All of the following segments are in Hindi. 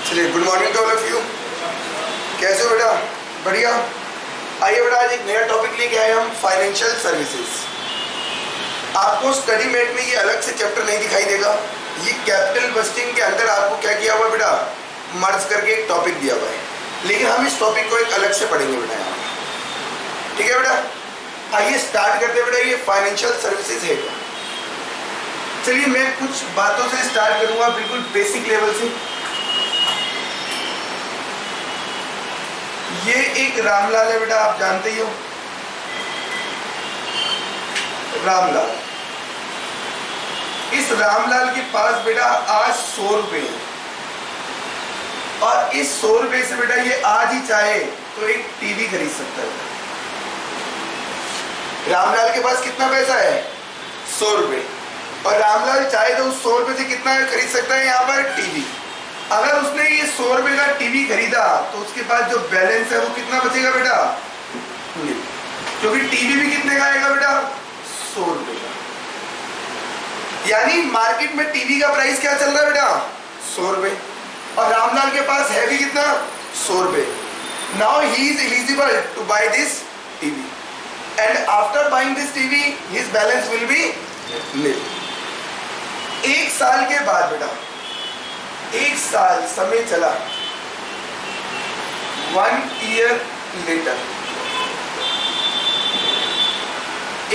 चलिए, good morning to all of you. कैसे हो बेटा? बढ़िया। आइए बेटा, आज एक नया टॉपिक लेके आए हम, फाइनेंशियल सर्विसेज। आपको स्टडी मेट में ये अलग से चैप्टर नहीं दिखाई देगा। ये कैपिटल बस्टिंग के अंदर आपको क्या किया हुआ है बेटा, मर्ज करके एक टॉपिक दिया हुआ है, लेकिन हम इस टॉपिक को एक अलग से पढ़ेंगे बेटा यहाँ। ठीक है बेटा? आइए स्टार्ट करते हैं बेटा। ये फाइनेंशियल सर्विसेज है। चलिए, मैं कुछ बातों से स्टार्ट करूंगा, बिल्कुल बेसिक लेवल से। ये एक रामलाल है बेटा, आप जानते ही हो रामलाल। इस रामलाल के पास बेटा आज 100 रुपए है, और इस 100 रुपए से बेटा ये आज ही चाहे तो एक टीवी खरीद सकता है। रामलाल के पास कितना पैसा है? 100 रुपए। और रामलाल चाहे तो उस 100 रुपए से कितना खरीद सकता है यहाँ पर? टीवी। अगर उसने ये 100 रुपए का टीवी खरीदा तो उसके पास जो बैलेंस है वो कितना बचेगा बेटा? क्योंकि टीवी भी कितने का आएगा बेटा? 100 रुपए का। यानी मार्केट में टीवी का प्राइस क्या चल रहा है बेटा? 100 रुपए। और रामलाल के पास है भी कितना? 100 रुपए। Now he is eligible to buy this TV, and after buying this TV his balance will be nil. एक साल के बाद बेटा, एक साल समय चला, 1 year लेटर,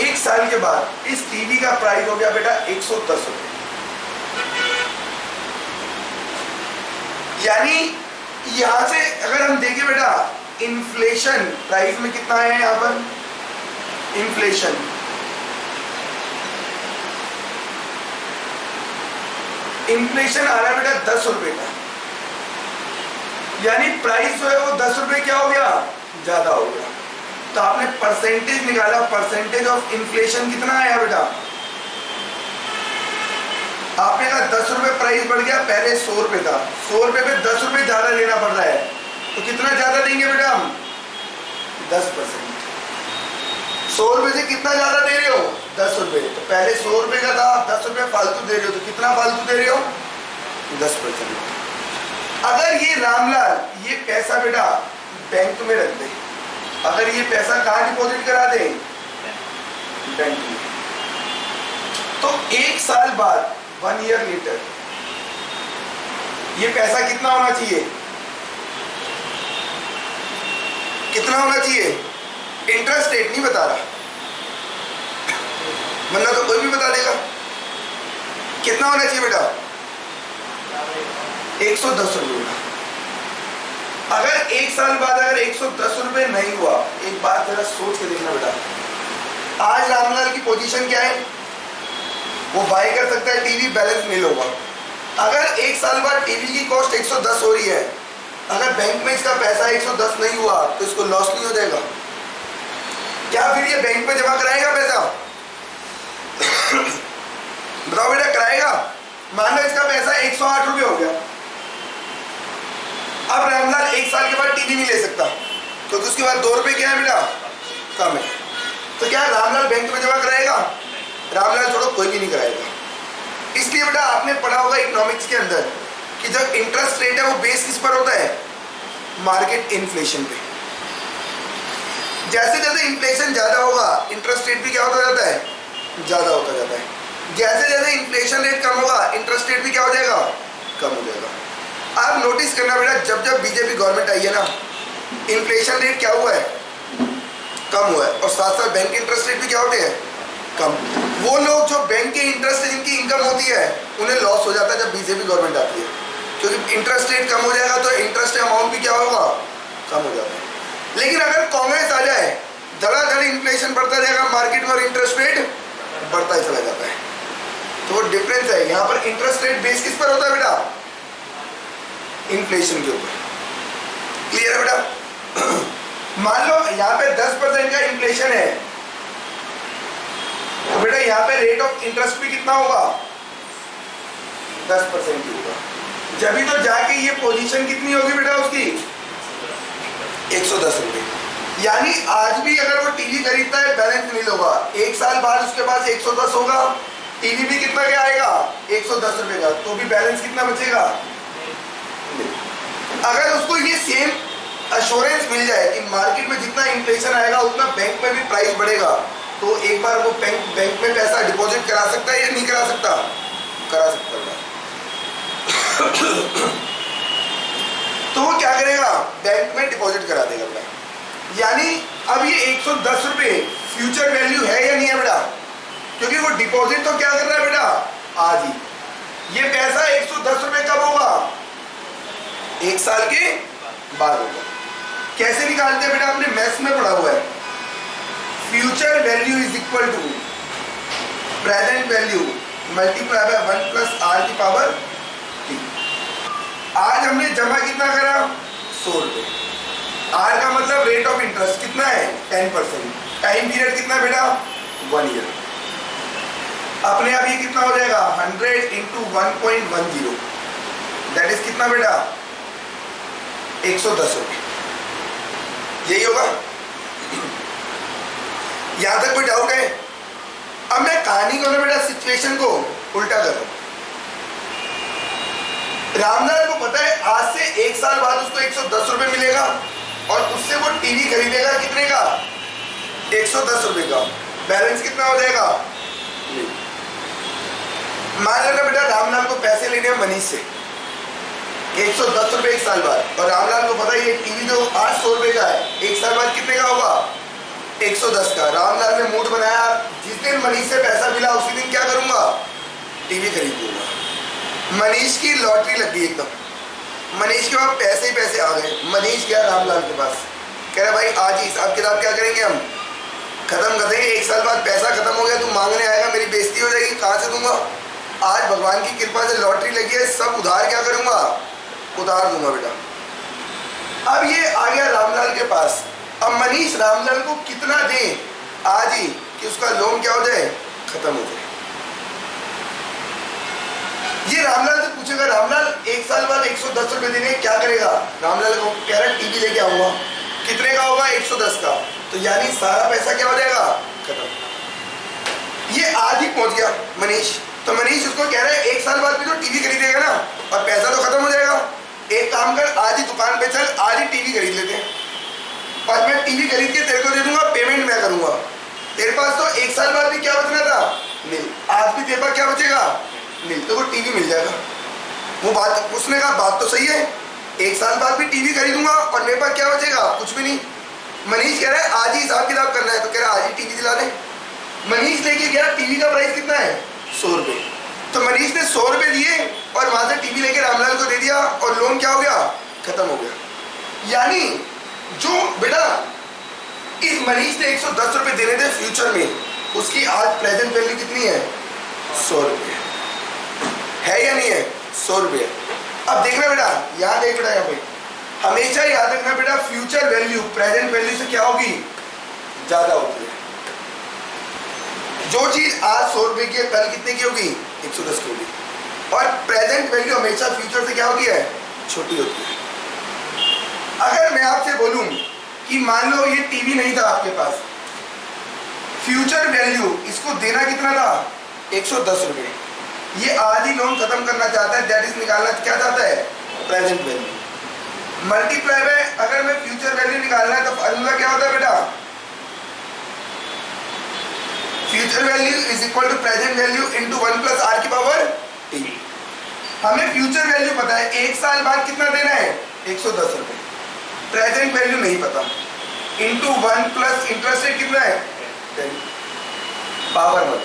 एक साल के बाद इस टीवी का प्राइस हो गया बेटा 110 रुपए। यानी यहां से अगर हम देखें बेटा, इन्फ्लेशन प्राइस में कितना है यहां पर? इन्फ्लेशन आ रहा है बेटा 10 रुपए का। यानी प्राइस जो है वो 10 रुपए क्या हो गया? ज्यादा हो गया। तो आपने परसेंटेज निकाला, परसेंटेज ऑफ इन्फ्लेशन कितना आया बेटा? आपने कहा 10 रुपए प्राइस बढ़ गया, पहले 100 रुपए था, 100 रुपए पे 10 रुपए ज्यादा लेना पड़ रहा है, तो कितना ज्यादा देंगे बेटा हम? 10%। 100 रुपए से कितना ज्यादा दे रहे हो? 10 रुपए। तो पहले 100 रुपए का था, 10 रुपए फालतू दे रहे हो, तो कितना फालतू दे रहे हो? 10%। अगर ये रामलाल ये पैसा बेटा बैंक में रख दे, अगर ये पैसा कहाँ डिपॉजिट करा दे? बैंक में, तो एक साल बाद 1 year लेटर ये पैसा कितना होना चाहिए? कितना होना चाहिए? इंटरेस्ट रेट नहीं बता रहा, वरना तो कोई भी बता देगा। कितना होना चाहिए बेटा? 110 रुपये। अगर एक साल बाद अगर 110 रुपये नहीं हुआ, एक बात जरा सोच के देखना बेटा, आज रामलाल की पोजीशन क्या है? वो बाय कर सकता है टीवी, बैलेंस नहीं होगा। अगर एक साल बाद टीवी की कॉस्ट 110 हो रही है, अगर बैंक में इसका पैसा 110 नहीं हुआ तो इसको लॉस नहीं हो जाएगा क्या? फिर ये बैंक में जमा कराएगा पैसा? बताओ बेटा, कराएगा? मान लो इसका पैसा 108 रुपये हो गया। अब रामलाल एक साल के बाद टीवी नहीं ले सकता, क्योंकि उसके बाद 2 रुपए क्या है बेटा? कम है। तो क्या रामलाल बैंक में जमा कराएगा? रामलाल छोड़ो, कोई भी नहीं कराएगा। इसलिए बेटा आपने पढ़ा होगा इकोनॉमिक्स के अंदर कि जब इंटरेस्ट रेट है वो बेस किस पर होता है? मार्केट इन्फ्लेशन पे। जैसे जैसे इन्फ्लेशन ज्यादा होगा, इंटरेस्ट रेट भी क्या होता जाता है? ज्यादा होता जाता है। जैसे जैसे इन्फ्लेशन रेट कम होगा, इंटरेस्ट रेट भी क्या हो जाएगा? कम हो जाएगा। आप नोटिस करना बेटा, जब जब बीजेपी गवर्नमेंट आई है ना, इन्फ्लेशन रेट क्या हुआ है? कम हुआ है। और साथ साथ बैंक इंटरेस्ट रेट भी क्या होते हैं? कम। वो लोग जो बैंक के इंटरेस्ट से जिनकी इनकम होती है, उन्हें लॉस हो जाता है जब बीजेपी गवर्नमेंट आती है, क्योंकि इंटरेस्ट रेट कम हो जाएगा तो इंटरेस्ट अमाउंट भी क्या होगा? कम हो जाता है। लेकिन अगर कांग्रेस आ जाए, धड़ाधड़ इन्फ्लेशन बढ़ता जाएगा मार्केट में और इंटरेस्ट रेट बढ़ता ही चला जाता है। तो वो डिफरेंस है। यहाँ पर इंटरेस्ट रेट बेस किस पर होता है बेटा? इन्फ्लेशन के ऊपर। क्लियर है बेटा? मान लो यहाँ पे 10% का इन्फ्लेशन है, तो बेटा यहाँ पे रेट ऑफ इंटरेस्ट भी कितना होगा? 10% की होगा। जब भी तो जाके ये पोजीशन कितनी होगी बेटा उसकी? 110 रुपये। यानी आज भी अगर वो टीवी खरीदता है, बैलेंस नहीं होगा, एक साल बाद उसके पास 110 होगा, टीवी भी कितना क्या आएगा? 110 रुपये का, तो भी बैलेंस कितना बचेगा? सेम अश्योरेंस मिल जाए कि मार्केट में जितना इन्फ्लेशन आएगा उतना बैंक में भी प्राइस बढ़ेगा, तो एक बार वो बैंक में पैसा डिपॉजिट करा सकता है या नहीं करा सकता? करा सकता है। तो वो क्या करेगा? बैंक में डिपॉजिट करा देगा बेटा। यानी अब ये 110 रुपये फ्यूचर वैल्यू है या नहीं है बेटा? क्योंकि वो डिपॉजिट तो क्या कर रहा है बेटा? आज ही। ये पैसा 110 रुपये कब होगा? 1 साल के बाद होगा। कैसे निकालते हैं बेटा? आपने मैथ्स में पढ़ा हुआ है, future value is equal to present value multiply by 1 plus r की पावर टी। आज हमने जमा कितना करा? 100 रुपये। आर का मतलब रेट ऑफ इंटरेस्ट कितना है? 10%। टाइम पीरियड कितना बेटा? 1 ईयर। अपने आप ये कितना हो जाएगा? 100 इंटू 1.10, दैट इज कितना बेटा? 110 रुपये। यही होगा। यहां तक कोई डाउट है? अब मैं कहानी को ना बेटा सिचुएशन को उल्टा कर रहा हूं। रामलाल को पता है आज से 1 साल बाद उसको 110 रुपये मिलेगा और उससे वो टीवी खरीदेगा कितने का? 110 रुपये का। बैलेंस कितना हो जाएगा? मान लेना बेटा रामलाल को पैसे लेने हैं मनीष से 110 रुपये 1 साल बाद, और रामलाल को पता है ये टीवी जो आज 100 रुपये का है 1 साल बाद कितने का होगा? 110 का। रामलाल ने मूड बनाया, जिस दिन मनीष से पैसा मिला उसी दिन क्या करूंगा? टीवी खरीद लूंगा। मनीष की लॉटरी लग गई एकदम। मनीष के पास पैसे ही पैसे आ गए। मनीष गया रामलाल के पास, कह रहा भाई आज ही हिसाब किताब क्या करेंगे, हम खत्म कर देंगे। 1 साल बाद पैसा खत्म हो गया, तू मांगने आएगा, मेरी बेइज्जती हो जाएगी, कहाँ से दूंगा? आज भगवान की कृपा से लॉटरी लगी है, सब उधार क्या करूंगा? उधार दूंगा बेटा। अब ये आ गया रामलाल के पास। अब मनीष रामलाल को कितना दे आज ही कि उसका लोन क्या हो जाए? खत्म हो जाए। ये रामलाल से पूछेगा, रामलाल 1 साल बाद 110 रुपये देने क्या करेगा? रामलाल को कह रहा है टीवी लेके आऊंगा। कितने का होगा? 110 का। तो यानी सारा पैसा क्या हो जाएगा? खत्म। ये आज ही पहुंच गया मनीष। तो मनीष उसको कह रहा है 1 साल बाद भी तो टीवी खरीदेगा ना, और पैसा तो खत्म हो जाएगा। एक काम कर, आज ही दुकान पे चल, आज ही टीवी खरीद लेते हैं, और मैं टीवी खरीद के तेरे को दे दूंगा, पेमेंट मैं करूंगा। तेरे पास तो 1 साल बाद भी क्या बचना था? नील। आज भी तेरे पास क्या बचेगा? नील। तो वो टीवी मिल जाएगा। वो बात उसने कहा बात तो सही है, 1 साल बाद भी टीवी खरीदूंगा और मेरे पास क्या बचेगा? कुछ भी नहीं। मनीष कह रहा है आज ही हिसाब किताब करना है, तो कह रहा है आज ही टीवी दिला दे। मनीष लेके गया, टीवी का प्राइस कितना है? 100 रुपये। तो मनीष ने 100 रुपये दिए और वहां से टीवी लेके रामलाल को दे दिया, और लोन क्या हो गया? खत्म हो गया। यानी जो बेटा इस मनीष ने 110 रुपये देने थे फ्यूचर में, उसकी आज प्रेजेंट वैल्यू कितनी है? 100 रुपये है या नहीं है? 100 रुपये। अब देखना बेटा, यहाँ देख बेटा, यहाँ पे हमेशा याद रखना बेटा, फ्यूचर वैल्यू प्रेजेंट वैल्यू से क्या होगी? ज्यादा होती है। जो चीज आज 100 रुपये की है, कल कितने की होगी? 110 की होगी। और प्रेजेंट वैल्यू हमेशा फ्यूचर से क्या होती है? छोटी होती है। अगर मैं आपसे बोलूं कि मान लो ये टीवी नहीं था आपके पास, फ्यूचर वैल्यू इसको देना कितना था? 110 रुपये। ये आज ही लोन खत्म करना चाहता है, दैट इज निकालना क्या चाहता है? Present value. मल्टीप्लाई में अगर मैं फ्यूचर वैल्यू निकालना है तो फॉर्मूला क्या होता है बेटा? Future value is equal to present value into 1 plus r की पावर टी। हमें फ्यूचर वैल्यू पता है, 1 साल बाद कितना देना है? 110 रुपये। प्रेजेंट वैल्यू नहीं पता, इंटू 1 प्लस इंटरेस्ट रेट कितना है? 10 पावर 1।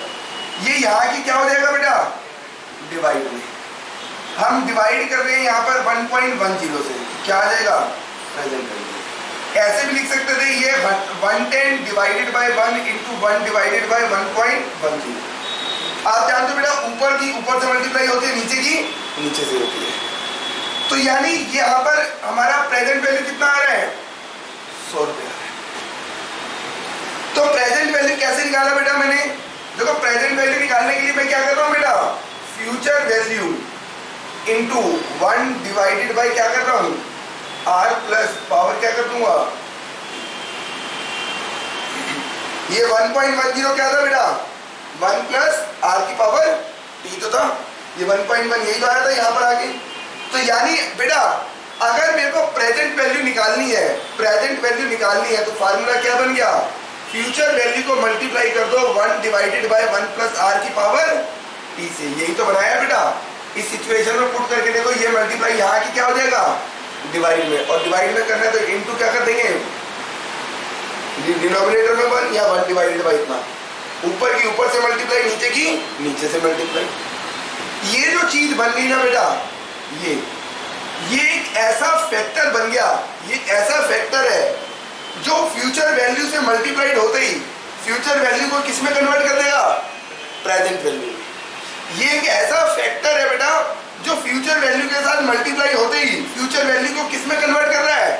ये यहाँ की क्या हो जाएगा बेटा? डिवाइड में। हम डिवाइड कर रहे हैं यहाँ पर 1.10 से, क्या आ जाएगा? Present value. ऐसे भी लिख सकते थे, ये 110 divided by 1 into 1 divided by 1.10। आप जानते हो बेटा, ऊपर की ऊपर से मल्टीप्लाई होती है, नीचे की नीचे से होती है। तो यानी यहाँ पर हमारा प्रेजेंट वैल्यू कितना आ रहा है? 100 रुपये आ रहा है। तो प्रेजेंट वैल्यू कैसे निकाला बेटा मैंने? देखो, प्रेजेंट वैल्यू निकालने के लिए मैं क्या कर रहा हूँ बेटा? Future value into 1 divided by क्या कर रहा हूँ? आर प्लस पावर क्या कर दूंगा? ये 1.10 क्या था बेटा? 1 प्लस आर की पावर टी तो था, ये 1.1 यही तो आया था यहाँ पर आगे। तो यानी बेटा अगर मेरे को प्रेजेंट वैल्यू प्रेजेंट वैल्यू निकालनी है तो फार्मूला क्या बन गया, फ्यूचर वैल्यू को मल्टीप्लाई कर दो 1 डिवाइडेड बाय 1 प्लस आर की पावर टी से। यही तो बनाया बेटा। इस सिचुएशन में पुट करके देखो, ये मल्टीप्लाई यहाँ की क्या हो जाएगा, डिवाइड में, और डिवाइड में करना है तो इनटू क्या कर देंगे, डिनोमिनेटर में 1 या 1 डिवाइडेड बाय इतना, ऊपर की ऊपर से मल्टीप्लाई, नीचे की नीचे से मल्टीप्लाई। ये जो चीज बन गई ना बेटा, ये एक ऐसा फैक्टर बन गया, ये एक ऐसा फैक्टर है जो फ्यूचर वैल्यू से मल्टीप्लाइड होते ही फ्यूचर वैल्यू को किस में कन्वर्ट कर देगा, प्रेजेंट वैल्यू। ये एक ऐसा फैक्टर है बेटा जो फ्यूचर वैल्यू के साथ मल्टीप्लाई होते ही फ्यूचर वैल्यू को किस में कन्वर्ट कर रहा है,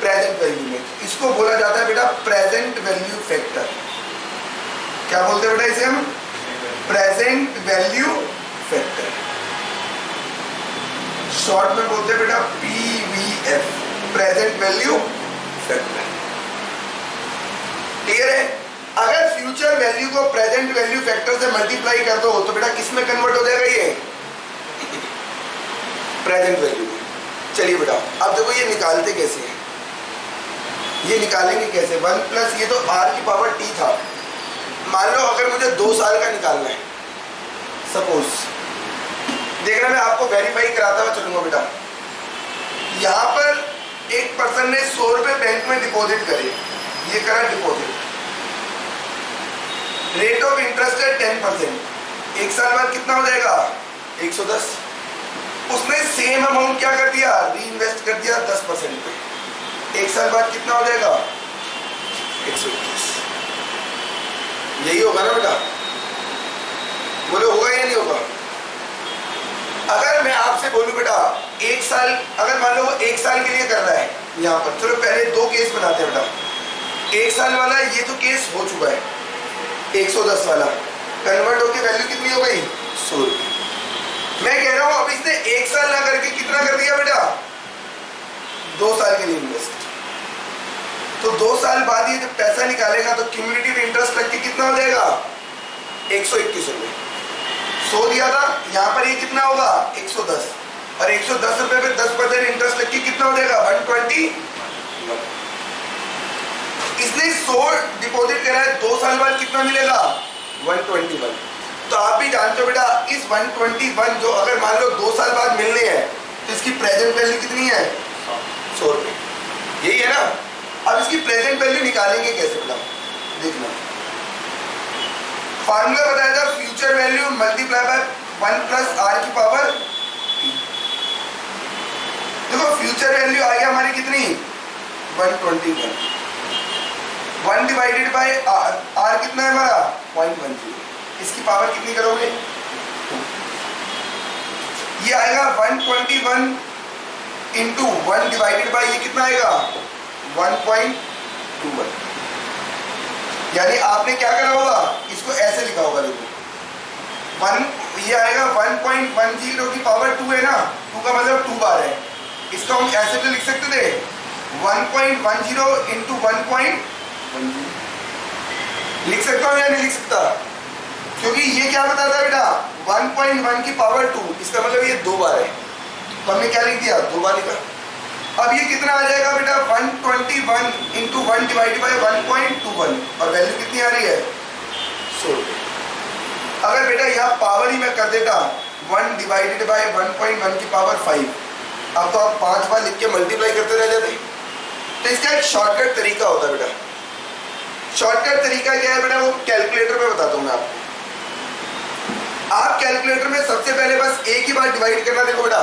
प्रेजेंट वैल्यू में। इसको बोला जाता है बेटा प्रेजेंट वैल्यू फैक्टर। क्या बोलते हैं बेटा इसे हम, प्रेजेंट वैल्यू फैक्टर, शॉर्ट में बोलते हैं बेटा PVF, present value factor. Clear है। अगर फ्यूचर वैल्यू को प्रेजेंट वैल्यू फैक्टर से मल्टीप्लाई कर दो तो बेटा किस में कन्वर्ट हो जाएगा, ये प्रेजेंट वैल्यू में। चलिए बेटा अब देखो ये निकालते कैसे हैं, ये निकालेंगे कैसे, 1 प्लस ये तो आर की पावर टी था। मान लो अगर मुझे 2 साल का निकालना है, सपोज, देखना मैं आपको वेरीफाई कराता हुआ चलूंगा बेटा। यहां पर एक पर्सन ने 100 रुपए बैंक में डिपॉजिट करे, ये करा डिपॉजिट, रेट ऑफ इंटरेस्ट है 10%, एक साल बाद कितना हो जाएगा 110। उसने सेम अमाउंट क्या कर दिया, री इन्वेस्ट कर दिया 10% पे, एक साल बाद कितना हो जाएगा 121। यही होगा ना बेटा, बोले होगा या नहीं होगा। अगर मैं आपसे बोलूं बेटा एक साल, अगर मान लो वो 1 साल के लिए कर रहा है यहाँ पर, चलो पहले 2 केस बनाते हैं बेटा। 1 साल वाला ये तो केस हो चुका है, 110 वाला कन्वर्ट होके वैल्यू कितनी हो गई 100 रुपये। मैं कह रहा हूं अब इसने 1 साल ना करके कितना कर दिया बेटा, 2 साल के लिए इन्वेस्ट, तो 2 साल बाद ये जब पैसा निकालेगा तो क्यूमुलेटिव इंटरेस्ट लग के कितना हो जाएगा 121 रुपये। 100 दिया था, यहाँ पर ये कितना होगा 110, और 110 रुपये पे 10% इंटरेस्ट लग के कितना हो जाएगा 120। इसने 100 डिपॉजिट करा है, 2 साल बाद कितना मिलेगा 121। तो आप भी जानते हो बेटा इस 121 जो अगर मान लो 2 साल बाद मिलने हैं तो इसकी प्रेजेंट वैल्यू कितनी है 100 रुपये, यही है ना। अब इसकी प्रेजेंट वैल्यू निकालेंगे कैसे बेटा, देखना फार्मूला बताया था, future value multiply by 1 plus r की पावर। देखो फ्यूचर वैल्यू आ गया हमारी कितनी 121, 1 डिवाइडेड बाय आर, आर कितना है हमारा 0.10, इसकी पावर कितनी करोगे, ये आएगा 121 इंटू 1 डिवाइडेड बाय ये कितना आएगा 1.21। यानी आपने क्या करा होगा, इसको ऐसे लिखा होगा, देखो 1 ये आएगा 1.10 की पावर 2 है ना, 2 का मतलब 2 बार है, इसको हम ऐसे तो लिख सकते थे 1.10 इंटू 1.10 लिख सकता हूँ या नहीं लिख सकता, क्योंकि ये क्या बताता है बेटा 1.1 की पावर 2, इसका मतलब ये 2 बार है, तो हमने क्या लिख दिया 2 बार लिखा। अब ये कितना आ जाएगा बेटा 121 इंटू 1 डिवाइडेड बाय 1.21, और वैल्यू कितनी आ रही है 100 रुपये। अगर बेटा यहाँ पावर ही मैं कर देता 1 डिवाइडेड बाय 1.1 की पावर 5, अब तो आप 5 बार लिख के मल्टीप्लाई करते रह जाते। तो इसका एक शॉर्टकट तरीका होता है बेटा। शॉर्टकट तरीका क्या है बेटा, वो कैलकुलेटर में बताता हूँ मैं आपको। आप कैलकुलेटर में सबसे पहले बस एक ही बार डिवाइड करना, देखो बेटा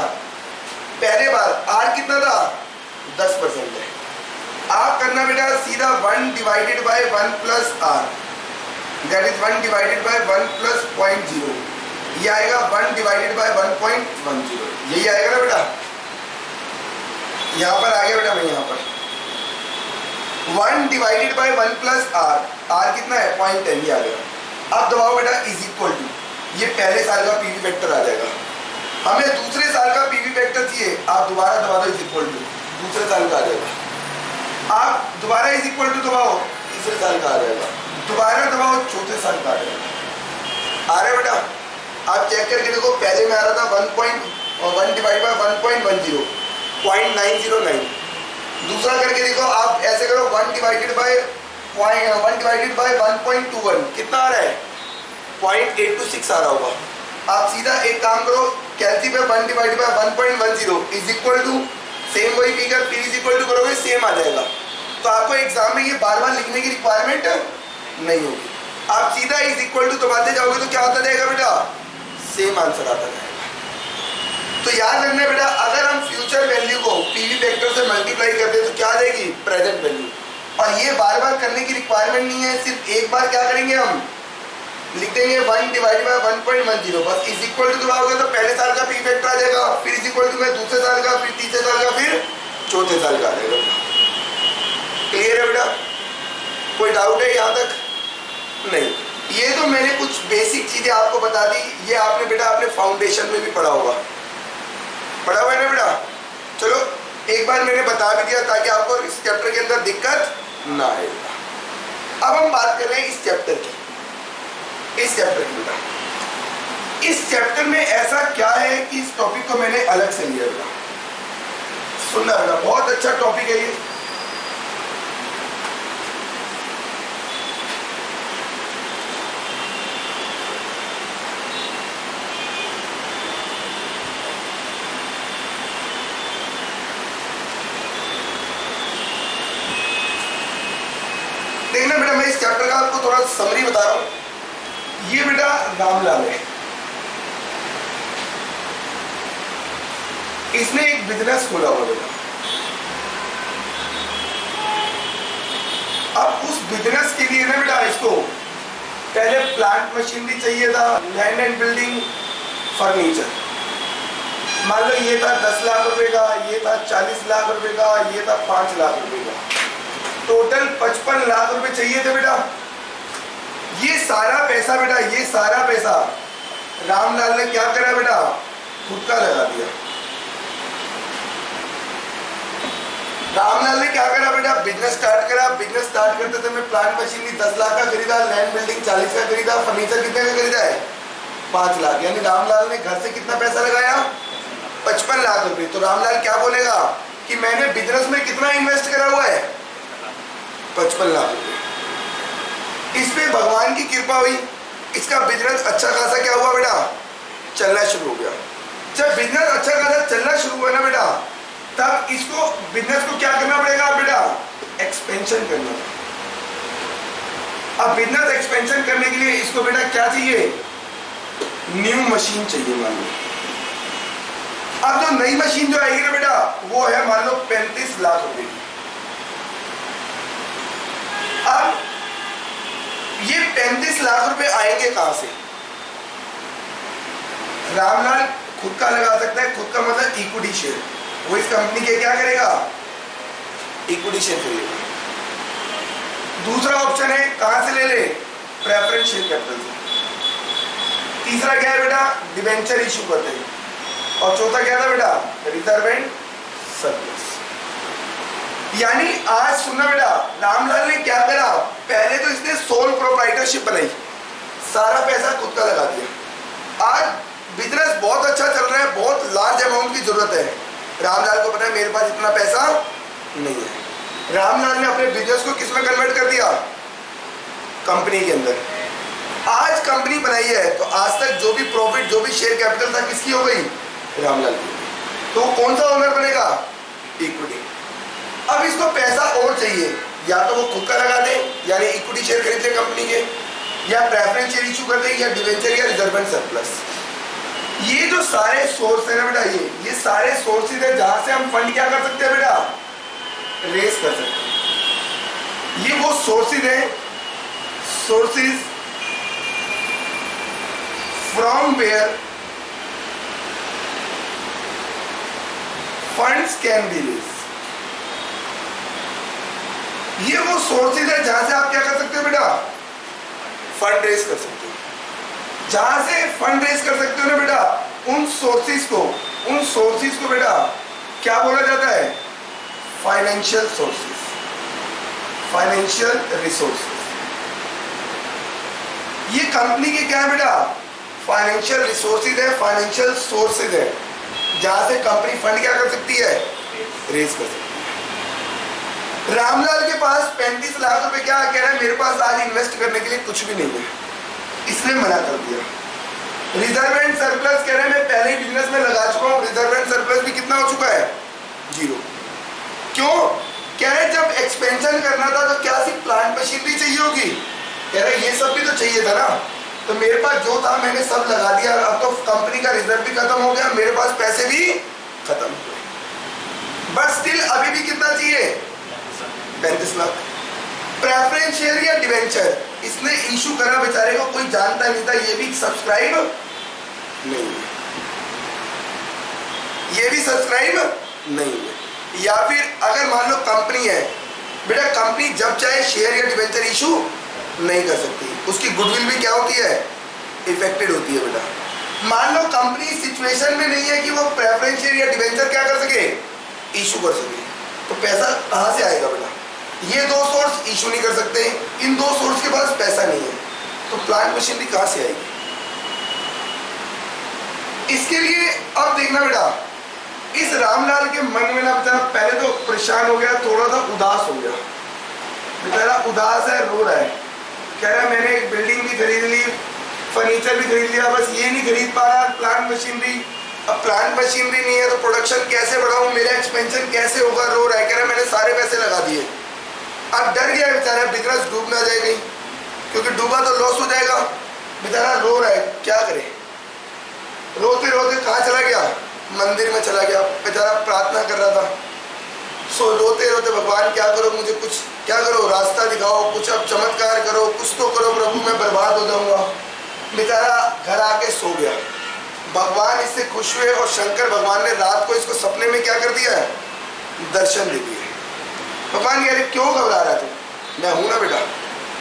पहले बार आर कितना था 10% है, आप करना बेटा सीधा 1 divided by 1 plus r, that is 1 divided by 1 plus 0.0, ये आएगा 1 डिवाइडेड बाय 1.10, यही आएगा ना बेटा। यहां पर आ गया बेटा, मैं यहां पर 1 divided by 1 plus r, r कितना है 0.10, ये आ गया। अब दबाओ बेटा इज इक्वल टू, ये पहले साल का पीवी वेक्टर आ जाएगा, हमें दूसरे साल का पीवी वेक्टर चाहिए, आप दोबारा दबा दो इज इक्वल टू, दूसरे साल का आ जाएगा। आप दोबारा इज इक्वल टू दबाओ, तीसरे साल का आ जाएगा, दोबारा दबाओ चौथे साल का आ जाएगा। आ रहा है बेटा, आप चेक करके देखो, पहले में आ रहा था 1 डिवाइड बाय 1.10 0.909, दूसरा करके देखो, आप ऐसे करो 1 डिवाइडेड बाय 1.21 कितना आ रहा है? 0.826 आ रहा होगा। आप सीधा एक काम करो, कैलसी पे 1 divided by 1.10 is equal to same वही फिगर, फिर इज इक्वल टू करोगे सेम आ जाएगा। तो आपको एग्जाम में ये बार बार लिखने की रिक्वायरमेंट नहीं होगी। आप सीधा इज इक्वल टू दबाते जाओगे तो क्या आता जाएगा बेटा? सेम आंसर आता जाएगा। तो याद रखना बेटा, अगर हम फ्यूचर वैल्यू को पीवी फैक्टर से मल्टीप्लाई करते हैं तो क्या आ जाएगी? Present value. और ये बार बार करने की रिक्वायरमेंट नहीं है, सिर्फ एक बार क्या करेंगे हम लिख देंगे 1 डिवाइडेड बाय 1.10, बस इज इक्वल टू दबाओगे तो पहले साल का पी फैक्टर आ जाएगा, फिर इज इक्वल टू में दूसरे साल का, फिर तीसरे साल का, फिर चौथे साल का आ जाएगा। क्लियर है बेटा? कोई डाउट है यहाँ तक? नहीं। ये तो मैंने कुछ बेसिक चीजें आपको बता दी, ये आपने बेटा अपने फाउंडेशन में भी पढ़ा होगा, पढ़ा हुआ है ना बेटा? चलो एक बार मैंने बता भी दिया ताकि आपको इस चैप्टर के अंदर दिक्कत ना आए। अब हम बात कर रहे हैं इस चैप्टर की, इस चैप्टर की बेटा। इस चैप्टर में ऐसा क्या है कि इस टॉपिक को मैंने अलग से लिया बेटा? सुनना बेटा, बहुत अच्छा टॉपिक है ये। देखना बेटा, मैं इस चैप्टर का आपको थोड़ा समरी बता रहा हूं। ये बेटा रामलाल है, इसने एक बिजनेस खोला हुआ बेटा। अब उस बिजनेस के लिए ना बेटा इसको पहले प्लांट मशीनरी चाहिए था, लैंड एंड बिल्डिंग, फर्नीचर। मान लो ये था 10 लाख रुपए का, ये था 40 लाख रुपए का, ये था 5 लाख रुपए का, टोटल 55 लाख रुपए चाहिए थे बेटा। ये सारा पैसा बेटा, ये सारा पैसा रामलाल ने क्या करा बेटा? खुद का लगा दिया। रामलाल ने क्या करा बेटा? बिजनेस स्टार्ट करा। बिजनेस स्टार्ट करते थे मैं प्लांट मशीनरी 10 लाख का खरीदा, लैंड बिल्डिंग 40 का खरीदा, फर्नीचर कितने का खरीदा है? 5 लाख। यानी रामलाल ने घर से कितना पैसा लगाया? 55 लाख रुपए। तो रामलाल क्या बोलेगा कि मैंने बिजनेस में कितना इन्वेस्ट करा हुआ है? 55 लाख रुपए। इस पे भगवान की कृपा हुई, इसका बिजनेस अच्छा खासा क्या हुआ बेटा? चलना शुरू हो गया। जब बिजनेस अच्छा खासा चलना शुरू हुआ ना बेटा, तब इसको बिजनेस को क्या करना पड़ेगा बेटा? एक्सपेंशन करना। अब बिजनेस एक्सपेंशन करने के लिए इसको बेटा क्या चाहिए? न्यू मशीन चाहिए। मान लो अब जो नई मशीन जो आएगी ना बेटा, वो है मान लो 35 लाख रुपए की। अब ये 35 लाख रुपए आएंगे कहां से? रामलाल खुद का लगा सकता है, खुद का मतलब इक्विटी शेयर। वो इस कंपनी के क्या करेगा? इक्विटी शेयर खरीदेगा। दूसरा ऑप्शन है कहां से ले ले? प्रेफरेंस शेयर कैपिटल से। तीसरा क्या है बेटा? डिबेंचर इशू करते हैं। और चौथा क्या था बेटा? Reserve and surplus. यानी आज सुनना बेटा, रामलाल ने क्या करा? पहले तो इसने सोल प्रोप्राइटरशिप बनाई, सारा पैसा खुद का लगा दिया। आज बिजनेस बहुत अच्छा चल रहा है, बहुत लार्ज अमाउंट की जरूरत है। रामलाल को पता है मेरे पास इतना पैसा नहीं है। रामलाल ने अपने बिजनेस को किस में कन्वर्ट कर दिया? कंपनी के अंदर। आज कंपनी बनाई है तो आज तक जो भी प्रॉफिट, जो भी शेयर कैपिटल था, किसकी हो गई? रामलाल की। तो कौन सा ओनर बनेगा? इक्विटी। अब इसको पैसा और चाहिए, या तो वो खुद का लगा दे, यानी इक्विटी शेयर खरीद ले कंपनी के, या प्रेफरेंस शेयर इशू कर दे, या डिवेंचर, या रिजर्व एंड सरप्लस। ये जो सारे सोर्स है ना बेटा, ये सारे सोर्सेज है जहां से हम फंड क्या कर सकते हैं बेटा? रेस कर सकते हैं। ये वो सोर्सेज है, sources from where funds can be raise. ये वो सोर्सेज है जहां से आप क्या कर सकते हो बेटा? फंड रेस कर सकते हो। जहां से फंड रेस कर सकते हो ना बेटा, उन सोर्सेज को बेटा क्या बोला जाता है? Financial sources, financial resources. ये कंपनी के क्या है बेटा? फाइनेंशियल रिसोर्सेज है, फाइनेंशियल सोर्सेज है, जहां से कंपनी फंड क्या कर सकती है? रेस कर सकती है। रामलाल के पास 35 लाख रुपए क्या कह रहा है, मेरे पास आज इन्वेस्ट करने के लिए कुछ भी नहीं है, इसलिए मना कर दिया। रिजर्व एंड सरप्लस कह रहे हैं मैं पहले ही बिजनेस में लगा चुका हूं, रिजर्व एंड सरप्लस भी कितना हो चुका है, 0। क्यों, कह रहे जब एक्सपेंशन करना था तो क्या सिर्फ प्लांट मशीनरी चाहिए होगी, कह रहे ये सब भी तो चाहिए था ना, तो मेरे पास जो था मैंने सब लगा दिया, अब तो कंपनी का रिजर्व भी खत्म हो गया, मेरे पास पैसे भी खत्म हो गए, बट स्टिल अभी भी कितना चाहिए, 35 लाख। प्रेफरेंस शेयर या डिवेंचर, इसने इशू करा बेचारे को, कोई जानता नहीं था, ये भी सब्सक्राइब नहीं, ये भी सब्सक्राइब नहीं। या फिर अगर मान लो कंपनी है, बेटा कंपनी जब चाहे शेयर या डिवेंचर इशू नहीं कर सकती, उसकी गुडविल भी क्या होती है, इफेक्टेड होती है। बेटा मान लो कंपनी सिचुएशन में नहीं है कि वो प्रेफरेंस शेयर या डिवेंचर क्या कर सके, इशू कर सके, तो पैसा कहां से आएगा बेटा, ये दो सोर्स इशू नहीं कर सकते, इन दो सोर्स के पास पैसा नहीं है, तो प्लांट मशीनरी कहां से आएगी। इसके लिए अब देखना बेटा, इस रामलाल के मन में ना बेचारा पहले तो परेशान हो गया, थोड़ा सा उदास हो गया, बेचारा उदास है, रो रहा है, कह रहा है मैंने एक बिल्डिंग भी खरीद ली, फर्नीचर भी खरीद लिया, बस ये नहीं खरीद पा रहा प्लांट मशीनरी। अब प्लांट मशीनरी नहीं है तो प्रोडक्शन कैसे बढ़ाऊं, मेरा एक्सपेंशन कैसे होगा, रो रहा है, कह रहा है मैंने सारे पैसे लगा दिए। अब डर गया बेचारा बिजनेस डूब ना जाए कहीं, क्योंकि डूबा तो लॉस हो जाएगा, बेचारा रो रहा है, क्या करे, रोते रोते कहाँ चला गया, मंदिर में चला गया, बेचारा प्रार्थना कर रहा था, सो रोते रोते भगवान क्या करो, मुझे कुछ क्या करो, रास्ता दिखाओ, कुछ अब चमत्कार करो, कुछ तो करो प्रभु, मैं बर्बाद हो जाऊंगा। बेचारा घर आके सो गया, भगवान इससे खुश हुए और शंकर भगवान ने रात को इसको सपने में क्या कर दिया है, दर्शन दे दिए। भगवान कह रहे क्यों घबरा रहा है तू, मैं हूं ना बेटा,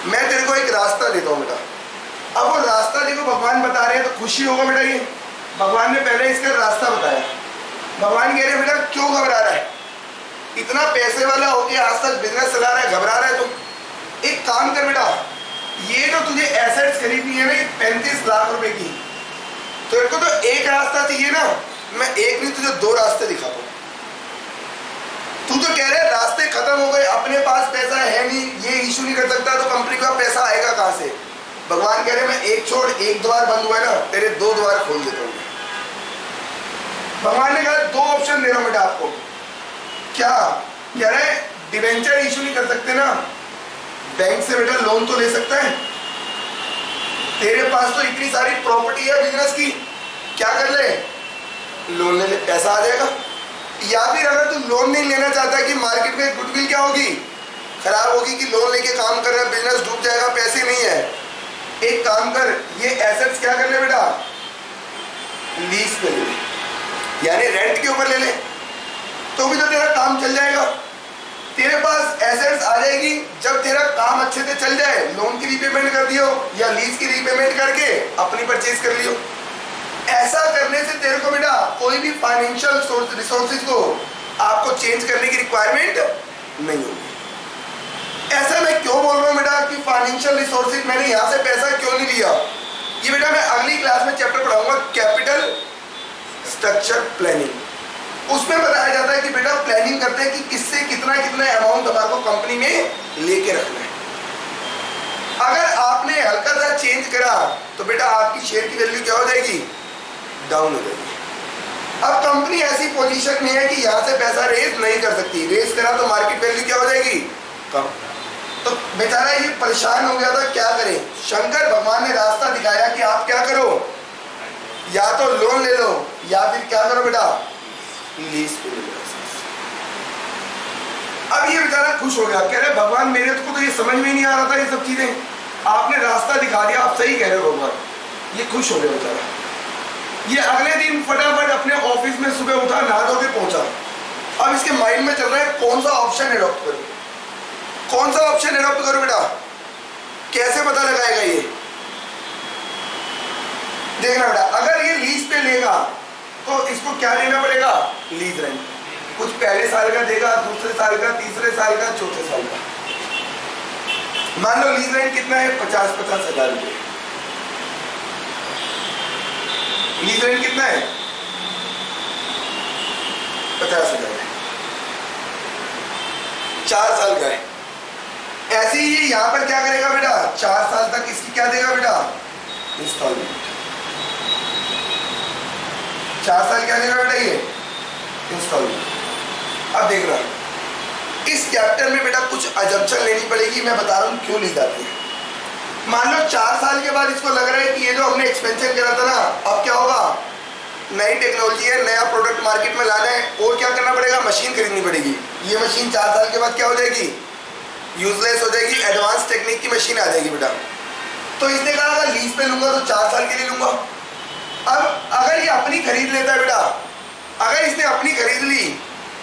मैं तेरे को एक रास्ता देता हूँ बेटा। अब वो रास्ता देखो भगवान बता रहे हैं तो खुशी होगा बेटा, ये भगवान ने पहले इसका रास्ता बताया। भगवान कह रहे बेटा क्यों घबरा रहा है, इतना पैसे वाला हो गया, आज तक बिजनेस चला रहा है, घबरा रहा है तो एक काम कर बेटा, ये जो तुझे एसेट्स खरीदनी है ना, ये 35 लाख रुपए की, तो तेरे को तो एक रास्ता चाहिए ना, मैं एक नहीं तुझे 2 रास्ते दिखाता हूं। तू तो कह रहे रास्ते खत्म हो गए, अपने पास पैसा है नहीं, ये इशू नहीं कर सकता, तो कंपनी का पैसा आएगा कहां से। भगवान कह रहे मैं एक छोड़, एक द्वार बंद हुआ है ना, तेरे 2 द्वार खोल देता हूं। भगवान ने कहा 2 ऑप्शन दे रहा हूं बेटा आपको। क्या कह रहे, डिवेंचर इशू नहीं कर सकते ना, बैंक से बेटा लोन तो ले सकता है, तेरे पास तो इतनी सारी प्रॉपर्टी है बिजनेस की, क्या कर ले, लोन ले ले, पैसा आ जाएगा। या फिर अगर तू लोन नहीं लेना चाहता कि मार्केट में गुडविल क्या होगी, खराब होगी, कि लोन लेके काम कर रहा है, बिजनेस डूब जाएगा, पैसे नहीं है, एक काम कर, ये एसेट्स क्या कर ले बेटा, लीज पे ले ले, यानी रेंट के ऊपर ले ले, तो भी तो तेरा काम चल जाएगा, तेरे पास एसेट्स आ जाएगी। जब तेरा काम अच्छे से चल जाए, लोन की रीपेमेंट कर दियो या लीज की रीपेमेंट करके अपनी परचेज कर लियो। ऐसा करने से तेरे को बेटा कोई भी फाइनेंशियल रिसोर्सेज को आपको चेंज करने की रिक्वायरमेंट नहीं होगी। ऐसा मैं क्यों बोल रहा हूँ बेटा कि फाइनेंशियल रिसोर्सेज मैंने यहाँ से पैसा क्यों नहीं लिया, ये बेटा मैं अगली क्लास में चैप्टर पढ़ाऊंगा, कैपिटल स्ट्रक्चर प्लानिंग। उसमें बताया जाता है कि बेटा प्लानिंग करते हैं कि किससे कितना कितना अमाउंट हमारे को कंपनी में लेके रखना है। अगर आपने हल्का सा चेंज करा तो बेटा आपकी शेयर की वैल्यू क्या हो जाएगी, डाउन हो जाएगी। अब कंपनी ऐसी पोजीशन में है कि यहाँ से पैसा रेज नहीं कर सकती, रेज करा तो मार्केट वैल्यू क्या हो जाएगी, कम। तो बेचारा ये परेशान हो गया था, क्या करें। शंकर भगवान ने रास्ता दिखाया कि आप क्या करो, या तो लोन ले लो या फिर क्या करो बेटा, लीज पे ले लो। अब ये बेचारा खुश हो गया, कह रहे भगवान मेरे को तो ये समझ में नहीं आ रहा था, ये सब चीजें आपने रास्ता दिखा दिया, आप सही कह रहे हो भगवान। ये खुश हो गया बेचारा। ये अगले दिन फटाफट अपने ऑफिस में सुबह उठा, नहा धो के पहुंचा। अब इसके माइंड में चल रहा है कौन सा ऑप्शन एडॉप्ट करूं, कौन सा ऑप्शन एडॉप्ट करूं बेटा, कैसे पता लगाएगा ये, देखना बेटा। अगर ये लीज पे लेगा तो इसको क्या लेना पड़ेगा, लीज रेंट। कुछ पहले साल का देगा, दूसरे साल का, तीसरे साल का, चौथे साल का। मान लो लीज रेंट कितना है, 50-50 हजार रुपये। लीज रेंट कितना है, 50 हजार। 4 साल का है। ऐसे ही ये यहाँ पर क्या करेगा बेटा, 4 साल तक इसकी क्या देगा बेटा, इंस्टॉलमेंट। 4 साल क्या देगा बेटा, ये इंस्टॉलमेंट। अब देखना इस चैप्टर में बेटा कुछ अजम्पशन लेनी पड़ेगी, मैं बता रहा हूँ क्यों ली जाती है। मान लो 4 साल के बाद इसको लग रहा है कि ये जो हमने एक्सपेंशन करा था ना, अब क्या होगा, नई टेक्नोलॉजी है, नया प्रोडक्ट मार्केट में लाना है, और क्या करना पड़ेगा, मशीन खरीदनी पड़ेगी। ये मशीन 4 साल के बाद क्या हो जाएगी, यूजलेस हो जाएगी, एडवांस टेक्निक की मशीन आ जाएगी बेटा। तो इसने कहा अगर लीज पे लूंगा तो 4 साल के लिए लूंगा। अब अगर ये अपनी खरीद लेता है बेटा, अगर इसने अपनी खरीद ली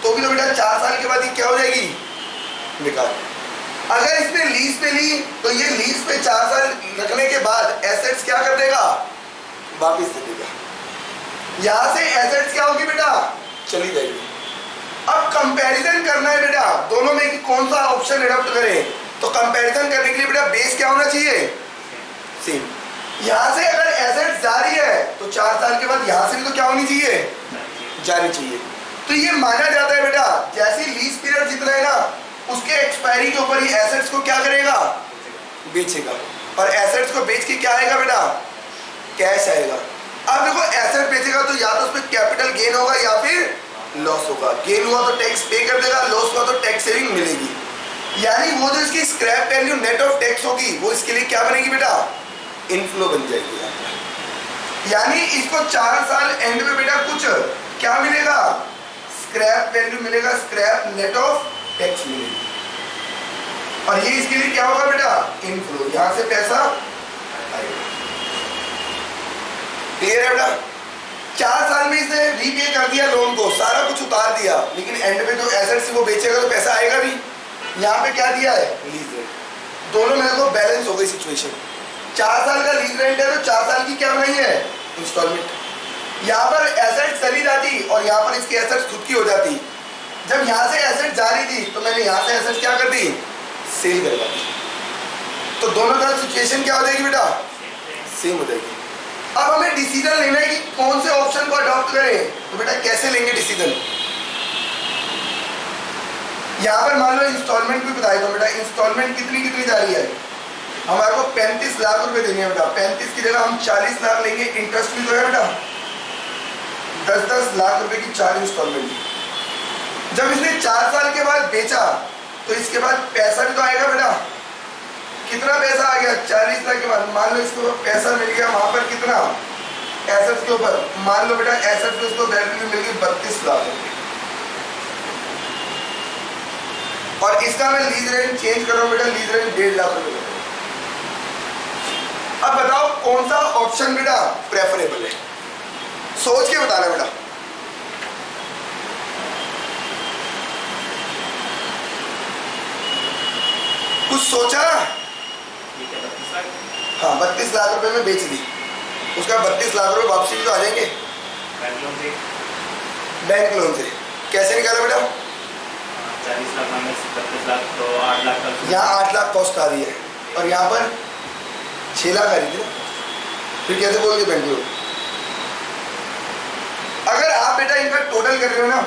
तो भी तो बेटा 4 साल के बाद ये क्या हो जाएगी, बेकार। अगर इसने लीज पे ली तो ये लीज पे 4 साल रखने के बाद एसेट्स क्या कर देगा, वापिस दे देगा। यहां से एसेट्स क्या होगी बेटा, चली जाएगी। अब कंपैरिजन करना है बेटा दोनों में कि कौन सा ऑप्शन एडॉप्ट करें, तो कंपैरिजन करने के लिए बेटा बेस क्या होना चाहिए, सेम। यहां से अगर एसेट्स जा रही है तो 4 साल के बाद यहां से भी तो क्या होनी चाहिए, जानी चाहिए। तो ये माना जाता है बेटा जैसे लीज पीरियड जितना है ना, उसके एक्सपायरी के ऊपर ये एसेट्स को क्या करेगा, बेचेगा। और एसेट्स को बेच के क्या आएगा बेटा, कैश आएगा। अब देखो एसेट बेचेगा तो या तो उसमें कैपिटल गेन होगा या फिर लॉस होगा। गेन हुआ तो टैक्स पे कर देगा, लॉस हुआ तो टैक्स सेविंग मिलेगी। यानी वो जो इसकी scrap value net of tax होगी वो इसके लिए क्या बनेगी बेटा, इनफ्लो बन जाएगी। यानी इसको 4 साल एंड में बेटा कुछ क्या मिलेगा, स्क्रैप वैल्यू मिलेगा, स्क्रैप नेट ऑफ टैक्स मिलेगी। और ये इसके लिए क्या होगा बेटा, इनफ्लो, यहां से पैसा आएगा। क्लियर है बेटा। 4 साल में इसने रीपे कर दिया लोन को, सारा कुछ उतार दिया, लेकिन एंड में जो एसेट्स वो बेचेगा तो पैसा आएगा भी। यहाँ पे क्या दिया है, लीज रेंट। दोनों में तो बैलेंस हो गई सिचुएशन। 4 साल का लीज रेंट है तो 4 साल की क्या बनाई है, इंस्टॉलमेंट। यहाँ पर एसेट चली जाती और यहाँ पर इसकी एसेट खुद की हो जाती। जब यहाँ से एसेट जा रही थी तो मैंने यहाँ से एसेट क्या कर दी, सेल करवा दी। तो दोनों तरफ सिचुएशन क्या हो जाएगी बेटा, सेम हो जाएगी। अब हमें डिसीजन लेना है कि कौन से ऑप्शन को अडॉप्ट करें। तो बेटा कैसे लेंगे डिसीजन, यहाँ पर मान लो इंस्टॉलमेंट भी बताया दो बेटा, इंस्टॉलमेंट कितनी कितनी जा रही है, हमारे को 35 लाख रुपए देने हैं बेटा। 35 की जगह हम 40 लाख लेंगे, इंटरेस्ट भी तो है बेटा, 10-10 लाख रुपए की 4 इंस्टॉलमेंट। जब इसने 4 साल के बाद बेचा तो इसके बाद पैसा भी तो आएगा बेटा। कितना पैसा आ गया, 40 लाख के बाद। मान लो इसको पैसा मिल गया वहां पर कितना, एसेट्स के ऊपर मान लो बेटा एसेट्स पे इसको वैल्यू मिल गई 32 लाख रुपए। और इसका मैं लीज रेंट चेंज कर रहा हूं बेटा, लीज रेंट 1.5 लाख रुपए। अब बताओ कौन सा ऑप्शन बेटा प्रेफरेबल है, सोच के बताना बेटा। कुछ सोचा, हाँ 32 लाख रुपए में बेच दी, उसका 32 लाख रुपए वापसी भी तो आ जाएंगे बैंक लोन से। कैसे निकाला बेटा, 40 लाख में 32 लाख तो 8 लाख का, यहाँ 8 लाख कॉस्ट आ रही है और यहाँ पर 6 लाख आ रही थी। फिर कैसे बोल के बैंक लोन, अगर आप बेटा इनका टोटल कर रहे हो ना,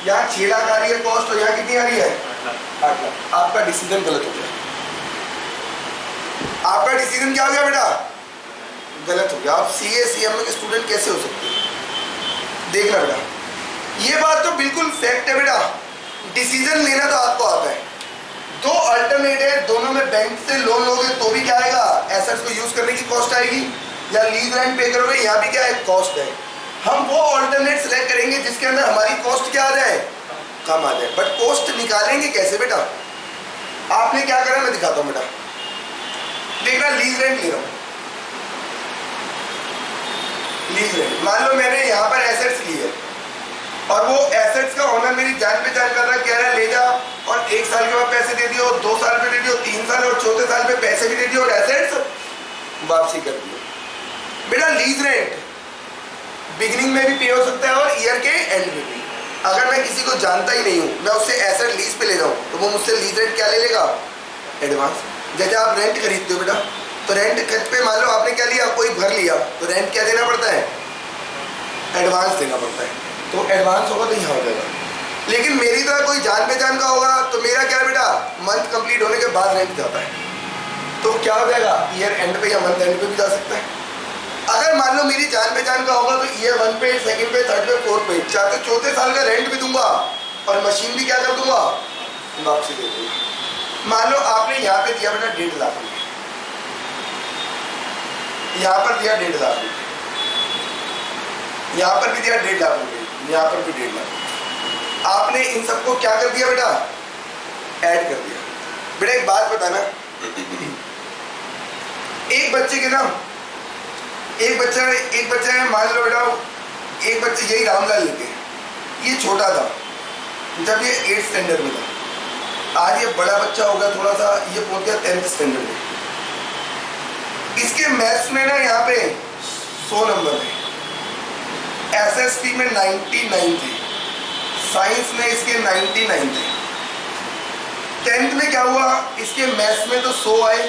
यहाँ 6 लाख आ रही है कॉस्ट और यहाँ कितनी आ रही है, 8 लाख। आपका डिसीजन गलत हो गया। आपका डिसीजन क्या हो गया बेटा, गलत हो गया। आप सीए सीएमए के स्टूडेंट कैसे हो सकते हैं, देखना बेटा ये बात तो बिल्कुल फैक्ट है बेटा। डिसीजन लेना तो आपको आता है। 2 अल्टरनेट है, दोनों में बैंक से लोन लोगे तो भी क्या आएगा, एसेट्स को यूज करने की कॉस्ट आएगी, या लीज रेंट पे करोगे यहाँ भी क्या है, कॉस्ट है। हम वो अल्टरनेट सेलेक्ट करेंगे जिसके अंदर हमारी कॉस्ट क्या आ जाए, कम आ जाए। बट कॉस्ट निकालेंगे कैसे बेटा, आपने क्या करा मैं दिखाता हूँ बेटा। देखना लीज रेंट ले रहा हूं, लीज रेंट मान लो मैंने यहाँ पर एसेट्स ली है और वो एसेट्स का ओनर मेरी जान पहचान कर रहा है, कह रहा है ले जा, और 1 साल के बाद पैसे दे दियो, 2 साल पे दे दियो, 3 साल और 4थे साल पे पैसे भी दे दियो और एसेट्स वापसी कर दियो। बेटा लीज रेंट बिगिनिंग में भी पे हो सकता है और ईयर के एंड में भी। अगर मैं किसी को जानता ही नहीं हूँ, मैं उससे एसेट लीज पे ले जाऊँ तो वो मुझसे लीज रेंट क्या ले लेगा, एडवांस। जैसे आप रेंट खरीदते हो बेटा, तो रेंट पे मान लो आपने क्या लिया, कोई घर लिया, तो रेंट क्या देना पड़ता है, एडवांस देना पड़ता है। तो एडवांस होगा तो यहाँ हो जाएगा। लेकिन मेरी तरह कोई जान पहचान का होगा तो मेरा क्या है बेटा, बाद रेंट जाता है, तो क्या हो जाएगा, ईयर एंड पे या मंथ एंड पे भी जा सकता है। अगर मान लो मेरी जान पहचान का होगा तो ईयर 1 पे, 2nd पे, 3rd पे, 4th पे, चाहे तो 4थे साल का रेंट भी दूंगा और मशीन भी क्या कर दूंगा, वापसी दे दूंगा। मान लो आपने यहाँ पे दिया बेटा 1.5 लाख रुपये, यहाँ पर दिया 1.5 लाख रुपये, यहाँ पर भी दिया 1.5 लाख रुपये, यहाँ पर भी 1.5 लाख। आपने इन सबको क्या कर दिया बेटा, ऐड कर दिया। बेटा एक बात बताना, एक बच्चे के ना, एक बच्चा है, मान लो बेटा एक बच्चे, यही रामलाल लेके, ये छोटा था जब ये 8th स्टैंडर्ड में था, आज ये बड़ा बच्चा होगा थोड़ा सा, ये पहुंच गया 10th स्टैंडर्ड में। इसके मैथ्स में ना यहाँ पे 100 नंबर थे, एसएसटी में 99 थे, साइंस में इसके 99 थे। 10th में क्या हुआ, इसके मैथ्स में तो 100 आए,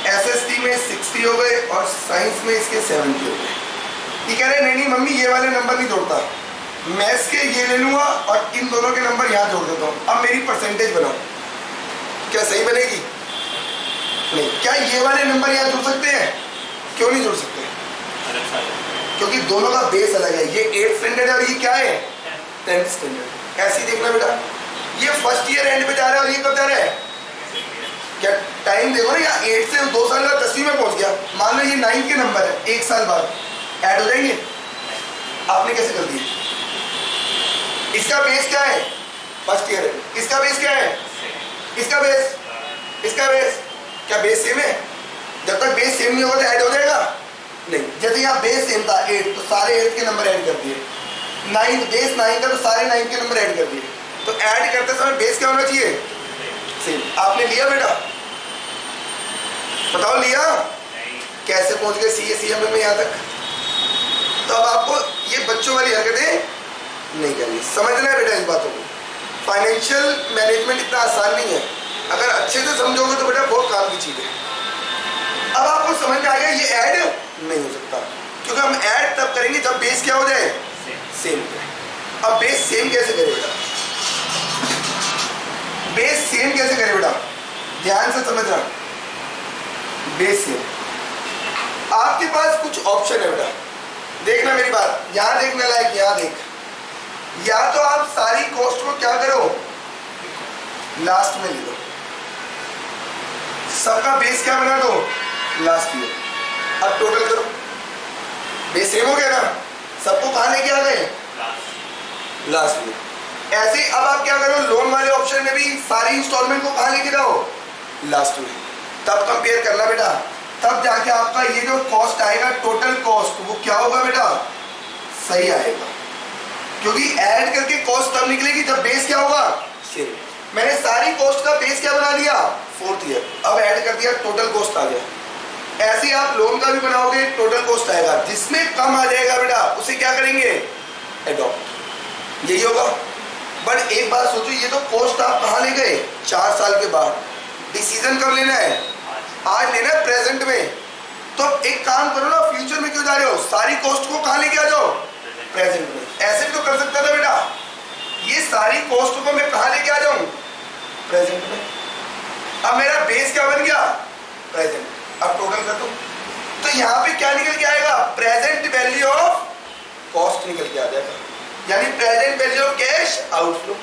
एसएसटी में 60 हो गए और साइंस में इसके 70 हो गए। ये कह रहे नहीं मम्मी ये वाले नंबर नहीं जोड़ता, मैथ्स के ये ले लूंगा और इन दोनों के नंबर यहाँ जोड़ देता हूँ, अब मेरी परसेंटेज बनाओ। क्या सही बनेगी? नहीं। क्या ये वाले नंबर यहाँ जुड़ सकते हैं? क्यों नहीं जुड़ सकते? क्योंकि दोनों का बेस अलग है, ये 8th स्टैंडर्ड है और ये क्या है, 10th स्टैंडर्ड। ऐसे ही देखना बेटा, ये फर्स्ट ईयर एंड पे जा रहा है और ये कब जा रहा है, क्या टाइम देखो ना, यहाँ 8 से 2 साल बाद 10वीं में पहुंच गया। मान लो ये 9 के नंबर है, 1 साल बाद ऐड हो जाएंगे। आपने कैसे कर दिया? इसका बेस क्या है, फर्स्ट ईयर है, इसका बेस क्या है, इसका बेस, इसका बेस, क्या बेस सेम है? जब तक बेस सेम नहीं होगा तो ऐड हो जाएगा नहीं। जैसे यहाँ बेस सेम था 8, तो सारे 8 के नंबर ऐड कर दिए। 9 बेस 9 था तो सारे 9 के नंबर ऐड कर दिए। तो ऐड करते समय बेस क्या होना चाहिए, सेम। आपने लिया बेटा, बताओ लिया? कैसे पहुंच गए CA-CMA में यहाँ तक? तो अब आपको ये बच्चों वाली हरकतें नहीं करनी, समझना है बेटा इस बातों को। फाइनेंशियल मैनेजमेंट इतना आसान नहीं है, अगर अच्छे से समझोगे तो बेटा बहुत काम की चीज़ है। अब आपको समझ में आ गया ये ऐड नहीं हो सकता, क्योंकि हम ऐड तब करेंगे जब बेस क्या हो जाए, सेम। अब बेस सेम कैसे करें बेटा, बेस सेम कैसे करें बेटा, ध्यान से समझना। बेस सेम, आपके पास कुछ ऑप्शन है बेटा, देखना मेरी बात, यहां देखने लायक, यहां देख। या तो आप सारी कॉस्ट को क्या करो, लास्ट में ले लो, सबका बेस क्या बना दो, लास्ट में। अब टोटल करो, बेस सेम हो गया ना, सबको कहां लेके आ गए, लास्ट में। ऐसे अब आप क्या करो, लोन वाले ऑप्शन में भी सारी इंस्टॉलमेंट को कहां लेके जाओ, लास्ट में। तब कंपेयर करना बेटा, तब जाके आपका ये जो कॉस्ट आएगा, टोटल कॉस्ट, वो क्या होगा बेटा, सही आएगा। क्योंकि ऐड करके कॉस्ट तब निकलेगी जब बेस क्या होगा, सेम। मैंने सारी कॉस्ट का बेस क्या बना दिया, 4th ईयर, अब ऐड कर दिया, टोटल कॉस्ट आ गया। ऐसे ही आप लोन का भी बनाओगे, टोटल कॉस्ट आएगा, जिसमें कम आ जाएगा बेटा उसे क्या करेंगे, एडॉप्ट, यही होगा। बट एक बात सोचो, ये तो कॉस्ट आप कहाँ ले गए, 4 साल के बाद। डिसीजन कब लेना है, आज लेना है, प्रेजेंट में। तो एक काम करो ना, फ्यूचर में क्यों जा रहे हो, सारी कॉस्ट को कहाँ लेके आ जाओ, प्रेजेंट में। ऐसे भी तो कर सकता था बेटा, ये सारी कॉस्ट को मैं कहाँ लेके आ जाऊं, प्रेजेंट में। अब मेरा बेस क्या बन गया, प्रेजेंट। अब टोटल कर दो, तो यहाँ पे क्या निकल के आएगा, प्रेजेंट वैल्यू ऑफ कॉस्ट निकल के आ जाएगा, यानी present value of cash outflow.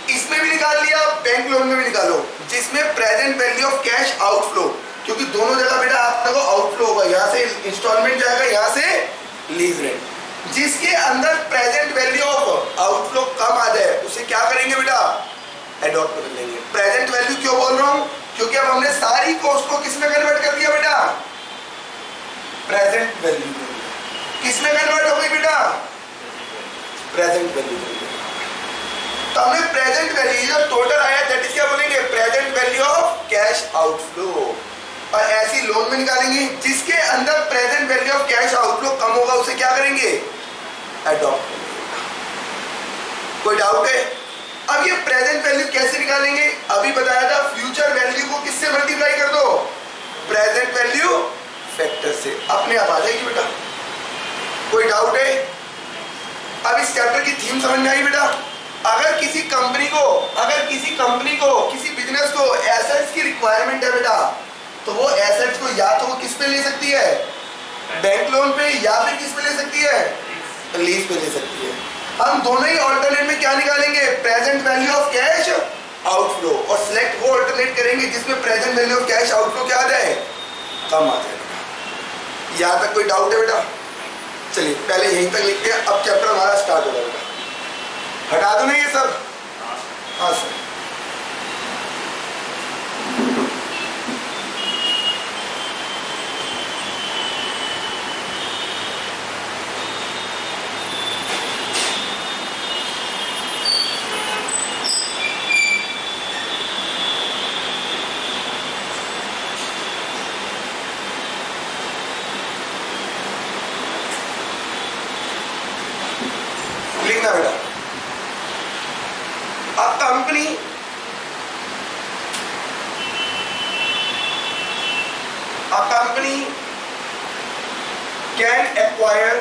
इसमें भी निकाल लिया, बैंक लोन में भी निकालो, जिसमें present value of cash outflow, क्योंकि दोनों जगह बेटा आपका आउटफ्लो होगा, यहाँ से इंस्टॉलमेंट जाएगा, यहाँ से लीज रेंट। जिसके अंदर प्रेजेंट वैल्यू ऑफ आउटफ्लो कम आ जाए उसे क्या करेंगे बेटा, एडॉप्ट कर लेंगे। प्रेजेंट वैल्यू क्यों बोल रहा हूँ, क्योंकि अब हमने सारी कॉस्ट को किसमें कन्वर्ट कर दिया बेटा, प्रेजेंट वैल्यू। किसमें कन्वर्ट हो गई बेटा, प्रेजेंट वैल्यू। तो हमें प्रेजेंट वैल्यू जो टोटल आया दैट इज क्या बोलेंगे, present value of cash outflow. और ऐसी लोन में निकालेंगे, जिसके अंदर present value of cash outflow कम होगा उसे क्या करेंगे, एडॉप्ट। कोई डाउट है? अब ये प्रेजेंट वैल्यू कैसे निकालेंगे, अभी बताया था, फ्यूचर वैल्यू को किससे मल्टीप्लाई कर दो, प्रेजेंट वैल्यू फैक्टर से, अपने आप आ जाएगी बेटा। कोई डाउट है? अब इस चैप्टर की थीम समझ में आई बेटा। अगर किसी कंपनी को किसी रिक्वायरमेंट है बेटा, तो वो एसेट्स को या तो वो किस पे ले सकती है, बैंक लोन पे, या फिर किस पे ले सकती है, लीज पे ले सकती है। हम दोनों ही ऑल्टरनेट में क्या निकालेंगे, present value of cash outflow, और सिलेक्ट वो ऑल्टरनेट करेंगे जिसमें present value of cash outflow क्या आ जाए, कम आ जाए। यहाँ तक कोई डाउट है बेटा? चलिए पहले यहीं तक लिखते हैं, अब चैप्टर हमारा स्टार्ट होगा बेटा। हटा दो ना ये सब? हाँ सर। लिखना बेटा, a company can acquire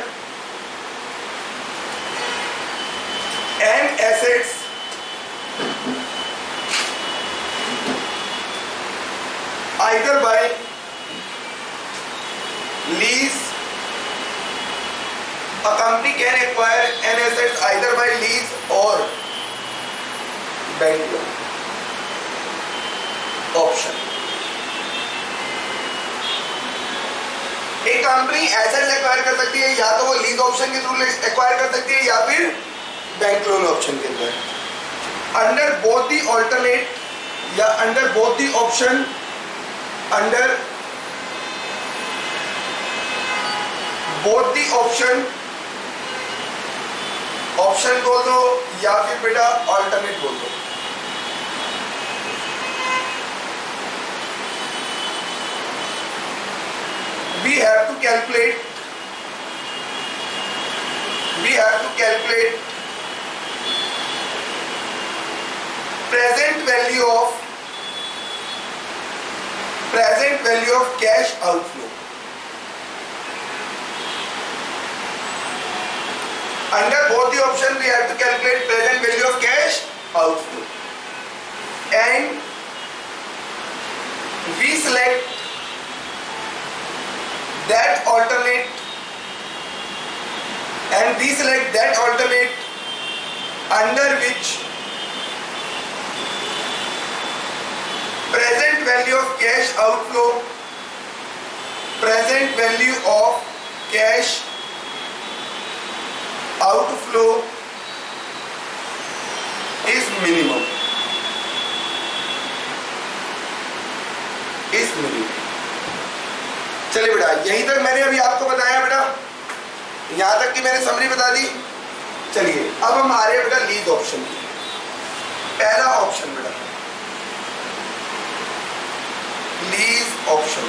an assets either by lease. A company can acquire an assets either by lease or bank loan option. एक कंपनी एसेट्स एक्वायर कर सकती है, या तो वो लीज ऑप्शन के थ्रू एक्वायर कर सकती है या फिर बैंक लोन ऑप्शन के अंदर। अंडर बोथ दी ऑल्टरनेट या under both the option, under both the option, option बोल दो या फिर बेटा ऑल्टरनेट बोल दो। We have to calculate present value of cash outflow. Under both the option we have to calculate present value of cash outflow, and we select that alternate under which present value of cash outflow is minimum. चलिए बेटा, यहीं तक मैंने अभी आपको बताया बेटा, यहां तक की मैंने समरी बता दी। चलिए अब हम आ रहे हैं बेटा लीज ऑप्शन की। पहला ऑप्शन बेटा लीज ऑप्शन।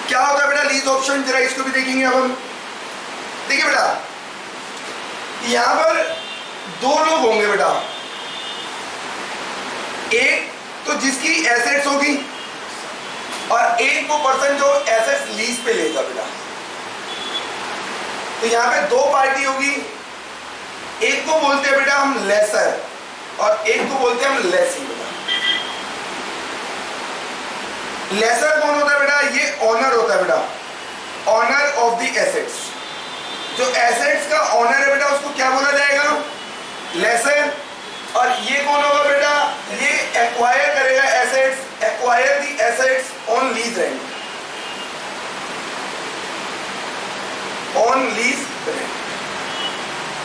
क्या होता है बेटा लीज ऑप्शन, जरा इसको भी देखेंगे अब हम। देखिए बेटा, यहां पर दो लोग होंगे बेटा, एक तो जिसकी एसेट्स होगी और एक वो पर्सन जो एसेट्स लीज पे लेगा बेटा। तो यहां पे दो पार्टी होगी, एक को बोलते हैं बेटा हम लेसर और एक को बोलते हैं हम लेसी बेटा। लेसर कौन होता है बेटा, ये ऑनर होता है बेटा, ऑनर ऑफ द एसेट्स। जो एसेट्स का ऑनर है बेटा उसको क्या बोला जाएगा, लेसर। और ये कौन होगा बेटा, ये एक्वायर करेगा assets, acquire the assets on lease rent, on lease rent.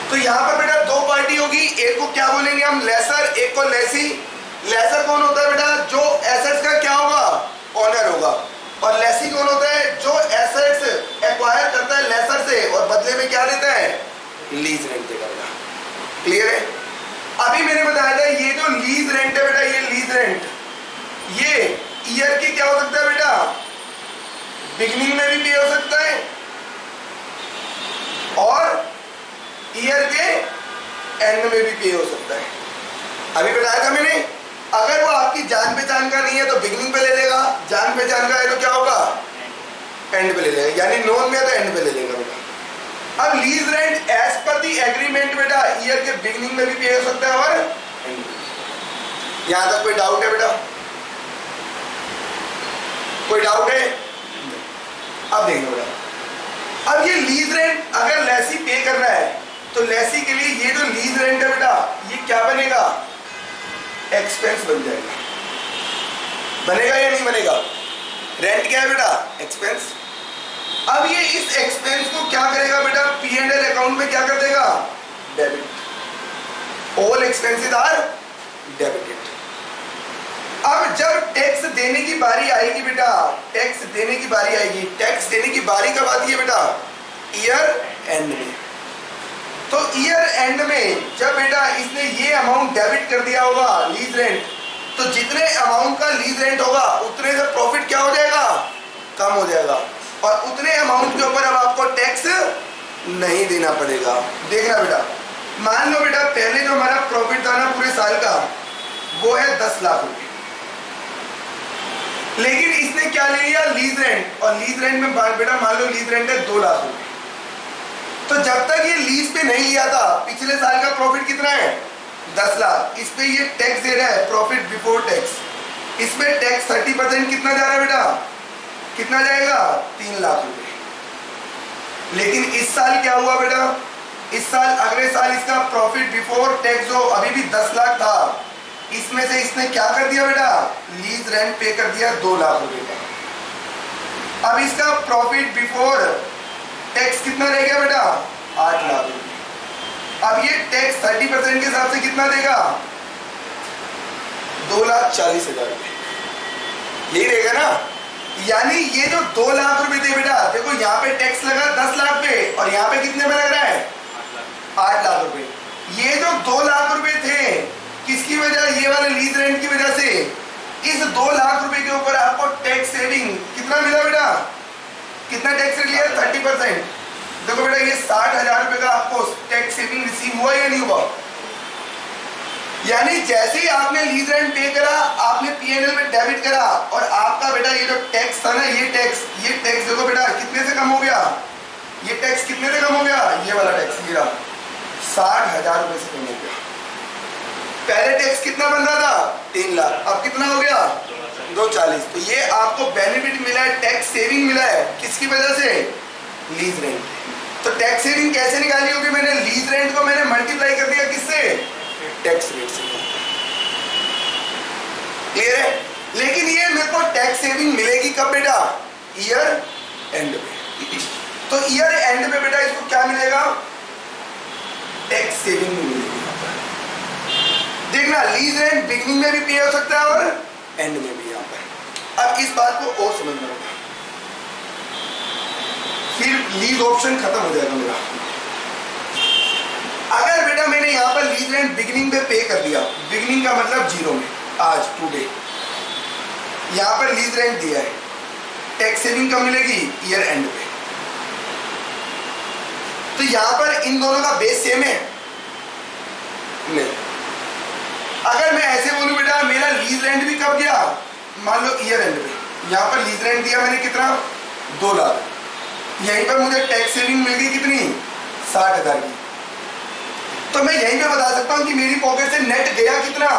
तो यहां पर बेटा दो पार्टी होगी, एक को क्या बोलेंगे हम लेसर, एक को लेसी। लेसर कौन होता है बेटा, जो एसेट्स का क्या होगा, ऑनर होगा। और लेसी कौन होता है, जो एसेट्स एक्वायर करता है लेसर से और बदले में क्या देता है, लीज रेंट देगा बेटा। क्लियर है? अभी मैंने बताया था ये जो लीज रेंट है बेटा, ये लीज रेंट ये ईयर की क्या हो सकता है बेटा, बिगनिंग में भी पे हो सकता है और ईयर के एंड में भी पे हो सकता है। अभी बताया था मैंने, अगर वो आपकी जान पहचान का नहीं है तो बिगनिंग पे ले लेगा, जान पहचान का है तो क्या होगा, एंड पे ले लेगा, यानी नॉन में है तो एंड पे ले लेगा बेटा। अब lease rent as per the agreement बेटा ईयर के बिगिनिंग में भी पे हो सकता है और एंड में। यहां तक कोई डाउट है बेटा? कोई डाउट है? अब देखो बेटा, अब ये लीज रेंट अगर लेसी पे कर रहा है तो लेसी के लिए ये जो लीज रेंट है बेटा ये क्या बनेगा? एक्सपेंस बन जाएगा। बनेगा या नहीं बनेगा? रेंट क्या है बेटा? एक्सपेंस। अब ये इस एक्सपेंस को क्या करेगा बेटा? P&L अकाउंट में क्या कर देगा? Debit. All expenses are debited. अब जब टैक्स देने की बारी आएगी बेटा, टैक्स देने की बारी आएगी, टैक्स देने की बारी कब आती है बेटा? ईयर एंड में। तो ईयर एंड में जब बेटा इसने ये अमाउंट डेबिट कर दिया होगा लीज रेंट, तो जितने अमाउंट का लीज रेंट होगा उतने से प्रॉफिट क्या हो जाएगा? कम हो जाएगा, और उतने अमाउंट के ऊपर अब आपको टैक्स नहीं देना पड़ेगा। देखना बेटा, मान लो बेटा पहले जो हमारा प्रॉफिट था ना पूरे साल का वो है 10 लाख रुपए, लेकिन इसने क्या ले लिया? लीज रेंट, और लीज रेंट में बेटा मान लो लीज रेंट है 2 लाख रुपए। तो जब तक ये लीज पे नहीं लिया था पिछले साल का प्रॉफिट कितना है? 10 लाख। इस पे ये टैक्स दे रहा है प्रॉफिट बिफोर टैक्स, इसमें टैक्स 30% कितना जा रहा है बेटा? कितना जाएगा? 3 लाख रुपए। लेकिन इस साल क्या हुआ बेटा? इस साल अगले साल इसका प्रॉफिट बिफोर टैक्स जो अभी भी 10 लाख था, इसमें से इसने क्या कर दिया बेटा? लीज रेंट पे कर दिया 2 लाख रुपए का। अब इसका प्रॉफिट बिफोर टैक्स कितना रह गया बेटा? 8 लाख रुपए। अब ये टैक्स 30% के हिसाब से कितना देगा? 2,40,000 रुपए। यही रहेगा ना? यानी ये जो 2 लाख रुपए थे बेटा, देखो यहाँ पे टैक्स लगा 10 लाख पे और यहाँ पे कितने में लग रहा है? 8 लाख रुपए। ये जो 2 लाख रुपए थे किसकी वजह? ये वाले लीज रेंट की वजह से। इस 2 लाख रुपए के ऊपर आपको टैक्स सेविंग कितना मिला बेटा? कितना टैक्स लिया? 30%। देखो बेटा ये 60,000 रुपए का आपको टैक्स सेविंग रिसीव हुआ या नहीं हुआ? यानी जैसे ही आपने लीज रेंट पे करा, आपने P&L में डेबिट करा, और आपका बेटा ये जो टैक्स था ना, ये टैक्स देखो बेटा कितने से कम हो गया? ये टैक्स कितने से कम हो गया? ये वाला टैक्स ये 60,000 रुपए से कम हो गया। पहले टैक्स कितना बन रहा था? 3 लाख, अब कितना हो गया? 2,40,000। तो ये आपको बेनिफिट मिला है, टैक्स सेविंग मिला है, किसकी वजह से? Lease rent. तो टैक्स सेविंग कैसे निकाली होगी? मैंने लीज रेंट को मैंने मल्टीप्लाई कर दिया किससे? टैक्स रेट से। क्लियर है? लेकिन ये मेरे को टैक्स सेविंग मिलेगी कब बेटा? ईयर एंड में। तो ईयर एंड में बेटा इसको क्या मिलेगा? टैक्स सेविंग मिलेगी। देखना लीज रेंट बिगिनिंग में भी पे हो सकता है और एंड में भी। यहाँ पर अब इस बात को और समझना होगा, फिर लीज ऑप्शन खत्म हो जाएगा मेरा। अगर बेटा मैंने यहाँ पर लीज रेंट बिगिनिंग में पे कर दिया, बिगिनिंग का मतलब 0 में, आज टुडे यहाँ पर लीज रेंट दिया है, टैक्स सेविंग कब मिलेगी? ईयर एंड पे। तो यहाँ पर इन दोनों का बेस सेम है? नहीं। अगर मैं ऐसे बोलूं बेटा मेरा लीज रेंट भी कब गया? मान लो ईयर एंड पे। यहाँ पर लीज रेंट दिया मैंने कितना? 2 लाख। यहीं पर मुझे टैक्स सेविंग मिल गई कितनी? 60,000 की। तो मैं यहीं पे बता सकता हूँ कि मेरी पॉकेट से नेट गया कितना?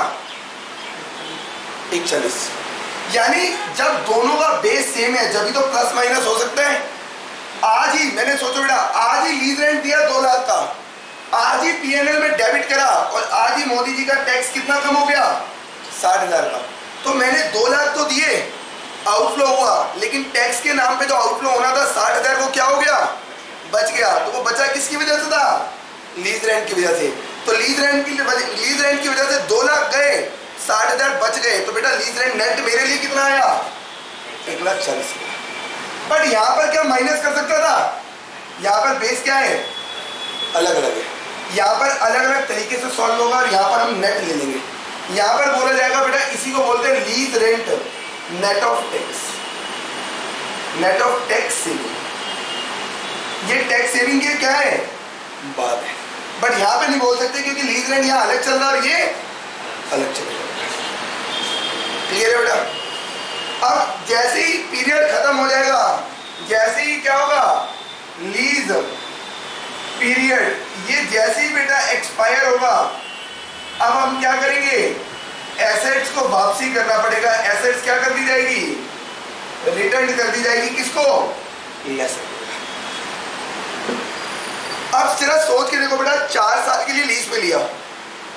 1,40,000। यानी जब दोनों का बेस सेम है जब भी तो प्लस माइनस हो सकता है। आज ही मैंने सोचो बेटा, आज ही लीज रेंट दिया 2 लाख का, आज ही P&L में डेबिट करा, और आज ही मोदी जी का टैक्स कितना कम हो गया? 60,000 का। तो मैंने 2 लाख तो दिए, आउटफ्लो हुआ, लेकिन टैक्स के नाम पे जो आउटफ्लो होना था 60,000 को क्या हो गया? बच गया। तो वो बचा किसकी वजह से था? लीज रेंट की वजह से। तो लीज रेंट की वजह से 2 लाख गए, 60,000 बच गए। तो बेटा लीज रेंट नेट मेरे लिए कितना आया? 1,40,000। बट यहाँ पर क्या माइनस कर सकता था? यहाँ पर बेस क्या है? अलग अलग है। यहाँ पर अलग अलग तरीके से सॉल्व होगा, और यहाँ पर हम नेट ले लेंगे। यहाँ पर बोला जाएगा बेटा, इसी को बोलते हैं lease rent net of tax, net of tax saving. ये टैक्स सेविंग की क्या है? बात है। बट यहाँ पे नहीं बोल सकते क्योंकि लीज रेंट यहाँ अलग चल रहा है और ये अलग चलेगा। क्लियर है बेटा? अब जैसे ही पीरियड खत्म हो जाएगा जैसे ही क्या होगा, लीज पीरियड ये जैसे ही बेटा एक्सपायर होगा, अब हम क्या करेंगे, एसेट्स को वापसी करना पड़ेगा। एसेट्स क्या कर दी जाएगी, रिटर्न कर दी जाएगी, किसको, लेसर। अब सिर्फ सोच के देखो बेटा, 4 साल के लिए लीज पे लिया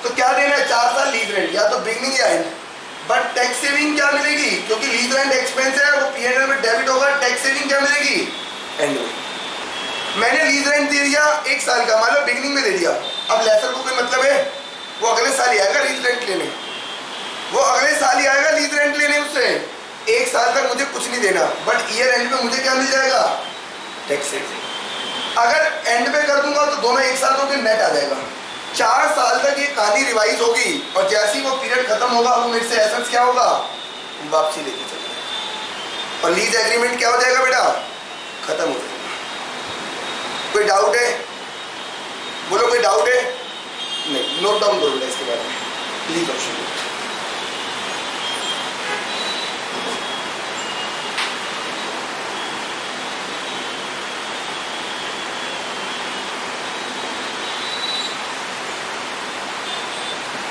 तो क्या देना है, 4 साल लीज रेंट, या तो बिगनिंग या एंड। बट टैक्स सेविंग क्या मिलेगी, क्योंकि लीज रेंट एक्सपेंस है, वो P&L में डेबिट होगा, टैक्स सेविंग क्या मिलेगी, एंड में। मैंने लीज रेंट दे दिया 1 साल का, मान लो बिगनिंग में दे दिया, अब लेसर को कोई मतलब है, वो अगले साल ही आएगा लीज रेंट लेने, वो अगले साल ही आएगा लीज रेंट लेने उससे। 1 साल तक मुझे कुछ नहीं देना, बट ईयर एंड में मुझे क्या मिल जाएगा, टैक्स सेविंग। अगर एंड पे कर दूंगा तो दोनों 1 साल तो नेट आ जाएगा। 4 साल तक ये कहानी रिवाइज होगी, और जैसे ही वो पीरियड खत्म होगा, वो मेरे से एसेट्स क्या होगा, वापसी लेके चलेगा, और लीज एग्रीमेंट क्या हो जाएगा बेटा, खत्म हो जाएगा। कोई डाउट है, बोलो कोई डाउट है, नहीं, नोट डाउन करो इसके बारे में, लीज ऑप्शन।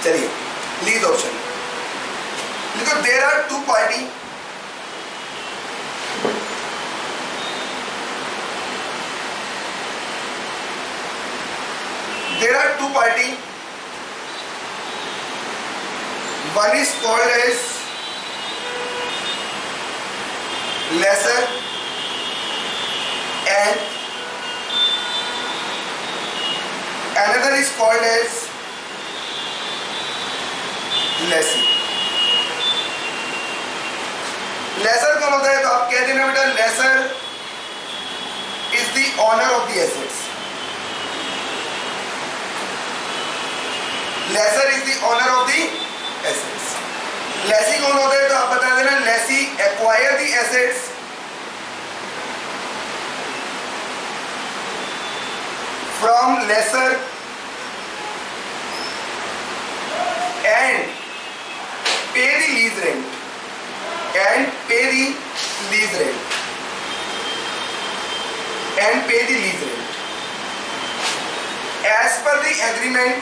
चलिए, लीज ऑप्शन लिखो, there are 2 party, there are 2 party, one is called as lessor and another is called as lessee। Lessor कौन होता है, तो आप कह देना बेटा, lessor is the owner of the assets. Lessor is the owner of the assets. Lessee कौन होता है, तो आप बता देना, lessee acquire the assets from lessor and pay the lease rent and pay the lease rent and pay the lease rent as per the agreement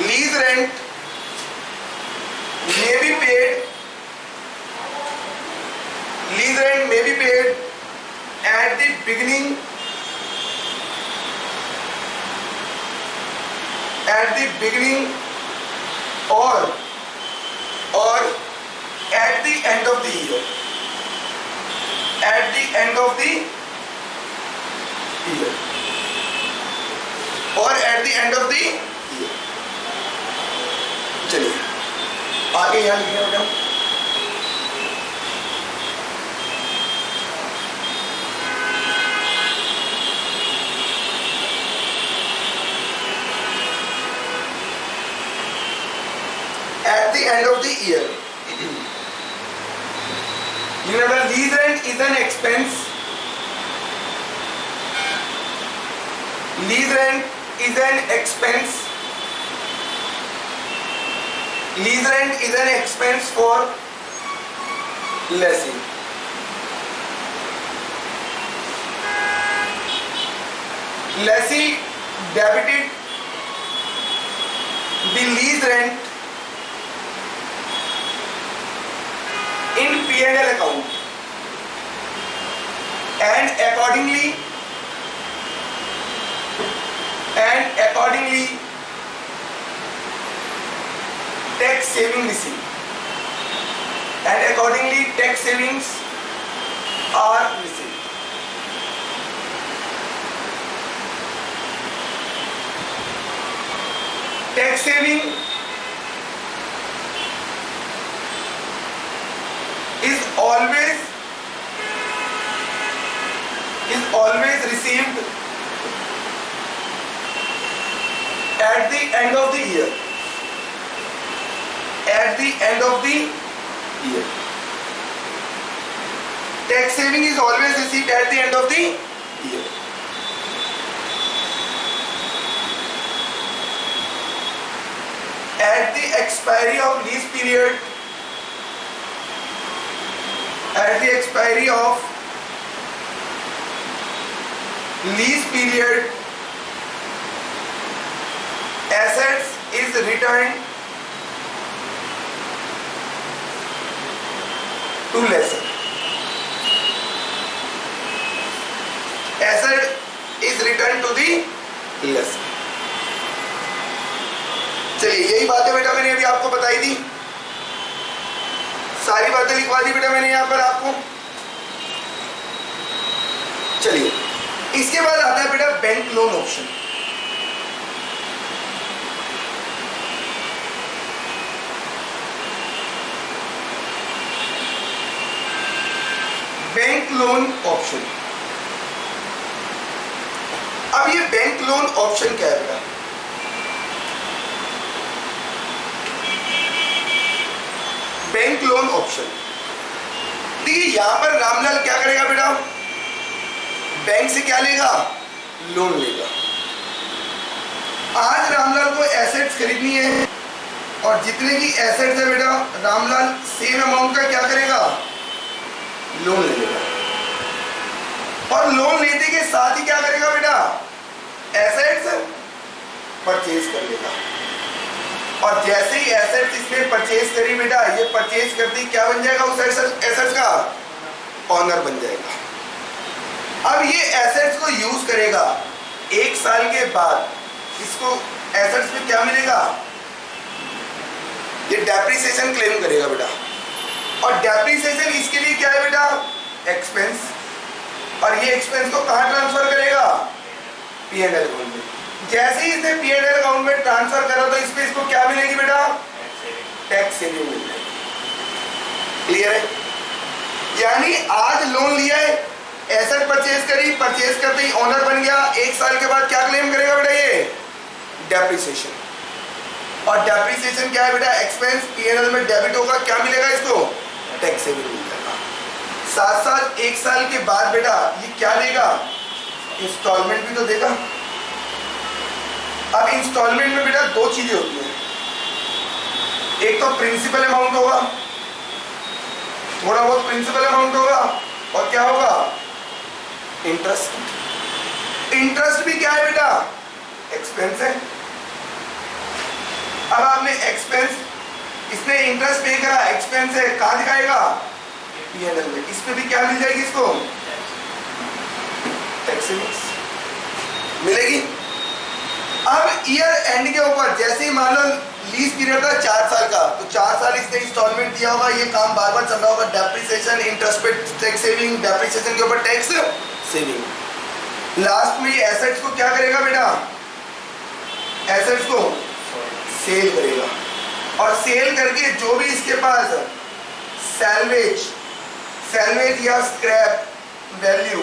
lease rent may be paid at the beginning or at the end of the year, or at the end of the year। चलिए आगे यहाँ लिखना बेटा, at the end of the year, you know the lease rent is an expense. Lease rent is an expense. Lease rent is an expense for lessee. Lessee debited the lease rent in P&L account and accordingly tax saving received, and accordingly tax savings are received। Tax saving is always received at the end of the year, tax saving is always received at the end of the year। expiry of lease period, at the expiry of lease period, assets is returned to lessor. Asset is returned to the lessor. चलिए यही बातें बेटा मैंने अभी आपको बताई थी, सारी बातें लिखवा दी बेटा मैंने यहां पर आपको। चलिए इसके बाद आता है बेटा bank loan option. Bank loan option, अब ये बैंक लोन ऑप्शन क्या है बेटा? बैंक लोन ऑप्शन, देखिए यहां पर रामलाल क्या करेगा बेटा? बैंक से क्या लेगा? लोन लेगा। आज रामलाल को एसेट्स खरीदनी है और जितने की एसेट्स है बेटा रामलाल सेम अमाउंट का क्या करेगा? लोन ले लेगा। और लोन लेने के साथ ही क्या करेगा बेटा? एसेट्स परचेज कर लेगा। और जैसे ही एसेट्स इसने परचेज करी बेटा, ये परचेज करती क्या बन जाएगा? उस एसेट्स का ऑनर बन जाएगा। अब ये एसेट्स को यूज करेगा, 1 साल के बाद इसको एसेट्स में क्या मिलेगा? ये डेप्रिसिएशन क्लेम करेगा बेटा। और डेप्रिसिएशन इसके लिए क्या है बेटा? एक्सपेंस। और ये एक्सपेंस को कहां ट्रांसफर करेगा? P&L अकाउंट में। जैसे ही इसने P&L अकाउंट में ट्रांसफर करा तो इसमें इसको क्या मिलेगी बेटा? टैक्स सेविंग मिल जाएगी। क्लियर है? यानी आज लोन लिया है, एसेट परचेज करी, परचेज करते ही ओनर बन गया, 1 साल के बाद क्या क्लेम करेगा बेटा? ये डेप्रिसिएशन। और डेप्रिसिएशन क्या है बेटा? एक्सपेंस। P&L में डेबिट होगा, क्या मिलेगा इसको? टैक्स सेविंग मिल जाएगा। साथ साथ 1 साल के बाद बेटा ये क्या देगा? इंस्टॉलमेंट भी तो देगा। अब इंस्टॉलमेंट में बेटा 2 चीजें होती हैं, एक तो प्रिंसिपल अमाउंट होगा, थोड़ा बहुत प्रिंसिपल अमाउंट होगा, और क्या होगा? इंटरेस्ट। इंटरेस्ट भी क्या है बेटा? एक्सपेंस है। अब आपने एक्सपेंस, इसने इंटरेस्ट पे करा, एक्सपेंस है, कहां दिखाएगा? P&L में। इसमें भी क्या मिल जाएगी इसको? टैक्स सेविंग्स मिलेगी। अब ईयर एंड के ऊपर जैसे ही मान लो लीज पीरियड था 4 साल का, तो 4 साल इसने इंस्टॉलमेंट दिया होगा, ये काम बार बार चल रहा होगा, डेप्रिसिएशन, इंटरेस्ट पे टैक्स सेविंग, डेप्रिसिएशन के ऊपर टैक्स सेविंग। लास्ट में एसेट्स को क्या करेगा बेटा? एसेट्स को सेल करेगा। और सेल करके जो भी इसके पास सैल्वेज या स्क्रैप वैल्यू,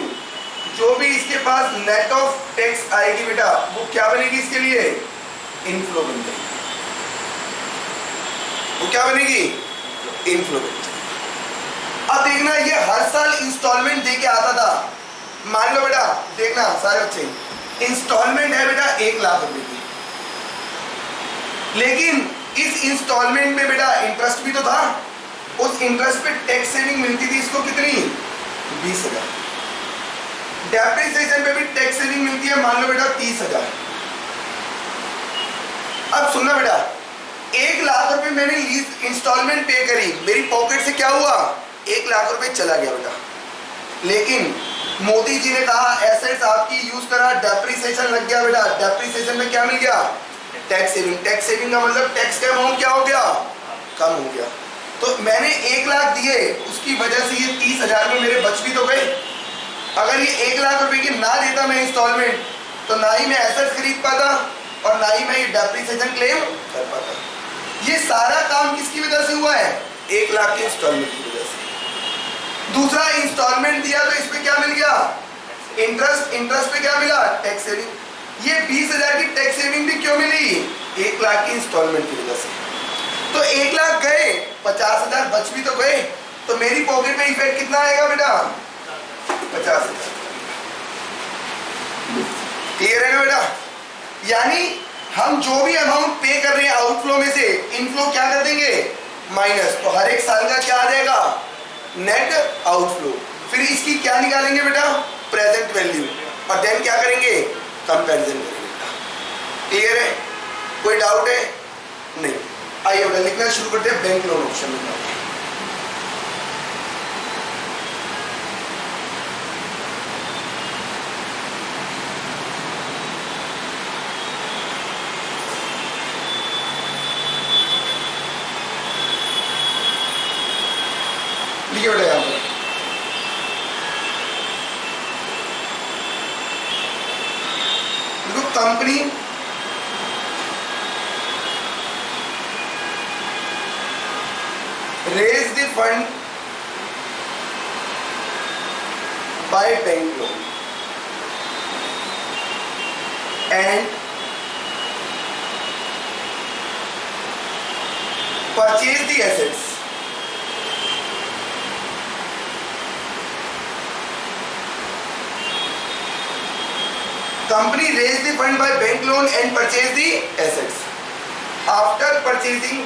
जो भी इसके पास नेट ऑफ टैक्स आएगी बेटा, वो क्या बनेगी इसके लिए? इनफ्लो बन जाएगी। वो क्या बनेगी? इनफ्लो बन जाएगी। अब देखना, ये हर साल इंस्टॉलमेंट दे के आता था। मान लो बेटा, देखना सारे बच्चे, इंस्टॉलमेंट है बेटा 1 लाख रुपए की, लेकिन इस इंस्टॉलमेंट में बेटा इंटरेस्ट भी तो था। उस इंटरेस्ट पे टैक्स सेविंग मिलती थी इसको कितनी? 20,000। डेप्रिसिएशन पे भी टैक्स सेविंग मिलती है, मान लो बेटा 30,000। अब सुनना बेटा, 1 लाख रुपए मैंने लीज इंस्टॉलमेंट पे करी, मेरी पॉकेट से क्या हुआ? 1 लाख रुपए चला गया बेटा। लेकिन मोदी जी ने कहा एसेट्स आपकी यूज करा, डेप्रिसिएशन लग गया बेटा, डेप्रिसिएशन में क्या मिल गया? Tax saving. टैक्स सेविंग का मतलब टैक्स का अमाउंट क्या हो गया? कम हो गया। तो मैंने 1 लाख दिए, उसकी वजह से ये 30,000 में मेरे बच भी तो गए। अगर ये 1 लाख रुपए की ना देता मैं इंस्टॉलमेंट, तो ना ही मैं एसेट्स खरीद पाता और ना ही मैं ये डेप्रिसिएशन क्लेम कर पाता। ये सारा काम किसकी वजह से हुआ है? 1 लाख के इंस्टॉलमेंट की वजह से। दूसरा, इंस्टॉलमेंट दिया तो इसमें क्या मिल गया? इंटरेस्ट। इंटरेस्ट पे क्या मिला? Tax saving. ये 20,000 की टैक्स सेविंग भी क्यों मिली? 1 लाख की इंस्टॉलमेंट की वजह से। तो 1 लाख गए, 50,000 बच भी तो गए। तो मेरी पॉकेट में इफेक्ट कितना आएगा बेटा? 50,000। क्लियर है ना बेटा? यानी हम जो भी अमाउंट पे कर रहे हैं आउटफ्लो में से इनफ्लो क्या कर देंगे, माइनस। तो हर एक साल का क्या आ जाएगा, नेट आउटफ्लो। फिर इसकी क्या निकालेंगे बेटा, प्रेजेंट वैल्यू, और देन क्या करेंगे, कंपैरिजन करेंगे बेटा। क्लियर है, कोई डाउट है? नहीं। आइए बेटा लिखना शुरू करते हैं, बैंक लोन ऑप्शन में। लिखिए बेटा यहाँ पर, देखो company raise the fund by bank loan and purchase the assets company raise the fund by bank loan and purchase the assets after purchasing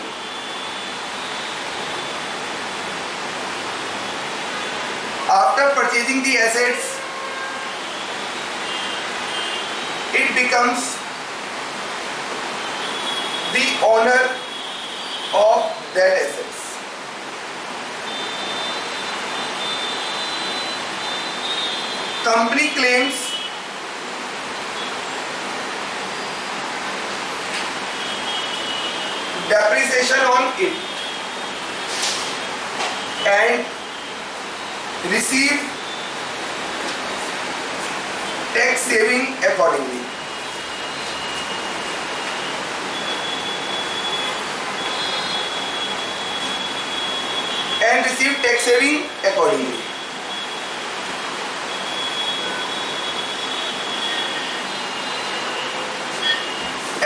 the assets it becomes the owner of that assets. Company claims depreciation on it and receive tax saving accordingly. And receive tax saving accordingly.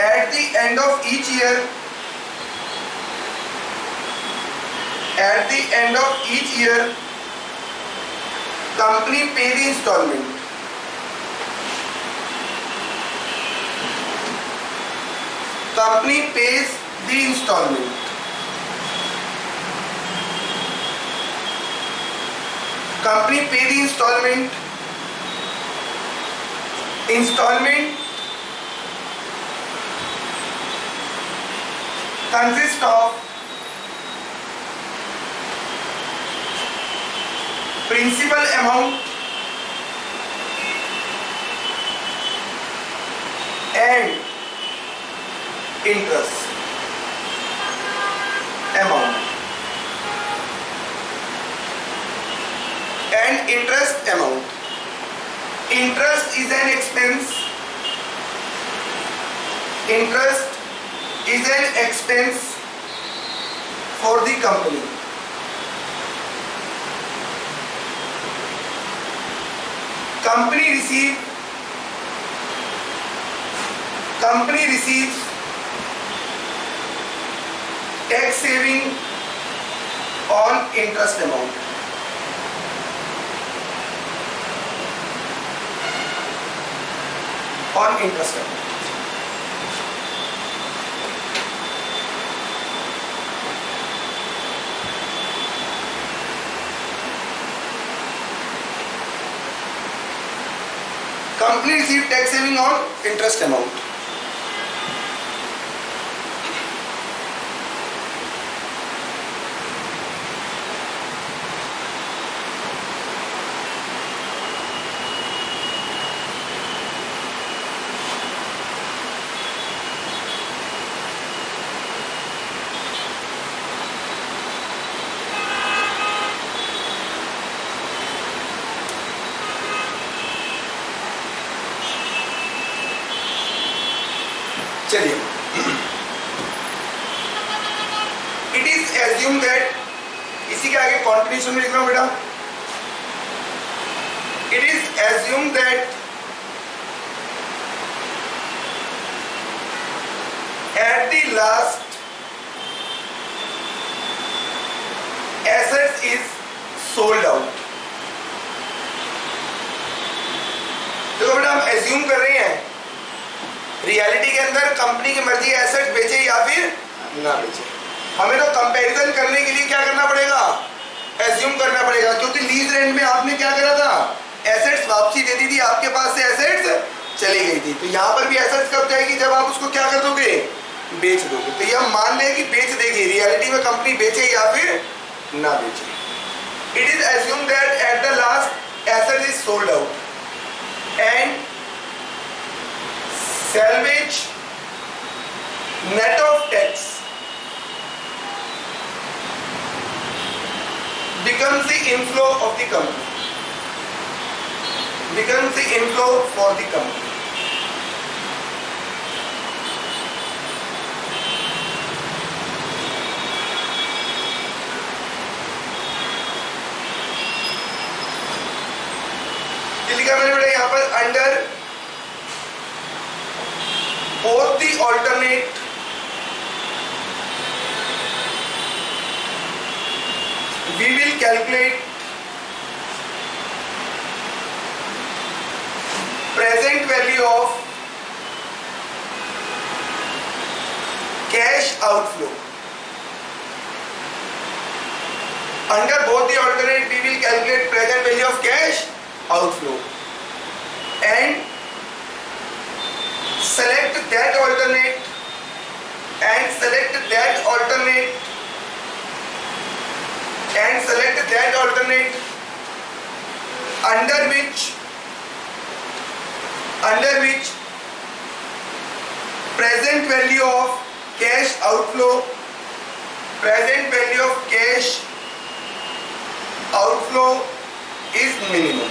At the end of each year, company pay the installment. Company pays the installment. Company pay the installment. Installment consists of principal amount and interest amount and interest amount. Interest is an expense. Interest is an expense for the company. Company receives tax saving on interest amount. On interest amount. Company receives tax saving on interest amount. चलिए, इट इज एज्यूम दैट, इसी के आगे कॉन्टिन्यूशन में लिख रहा हूं बेटा, it is assume that at the last assets is sold out. देखो बेटा हम एज्यूम कर रहे हैं रियलिटी के अंदर कंपनी की मर्जी एसेट बेचे या फिर ना बेचे। हमें तो कंपैरिजन करने के लिए क्या करना पड़ेगा, एज्यूम करना पड़ेगा, क्योंकि लीज रेंट में आपने क्या करा था, एसेट्स वापसी दे दी थी, आपके पास से एसेट्स चली गई थी। तो यहाँ पर भी एसेट्स कब जाएगी, जब आप उसको क्या कर दोगे, बेच दोगे। तो यह मान लें कि बेच देगी, रियलिटी में कंपनी बेचे या फिर ना बेचे। It is assume that at the last asset is sold out and salvage net of tax becomes the inflow of the company, becomes the inflow for the company. ये लिखा मैंने बेटा यहाँ पर under both the alternate we will calculate present value of cash outflow. Under both the alternate we will calculate present value of cash outflow and select that alternate and select that alternate and select that alternate under which present value of cash outflow, present value of cash outflow is minimum.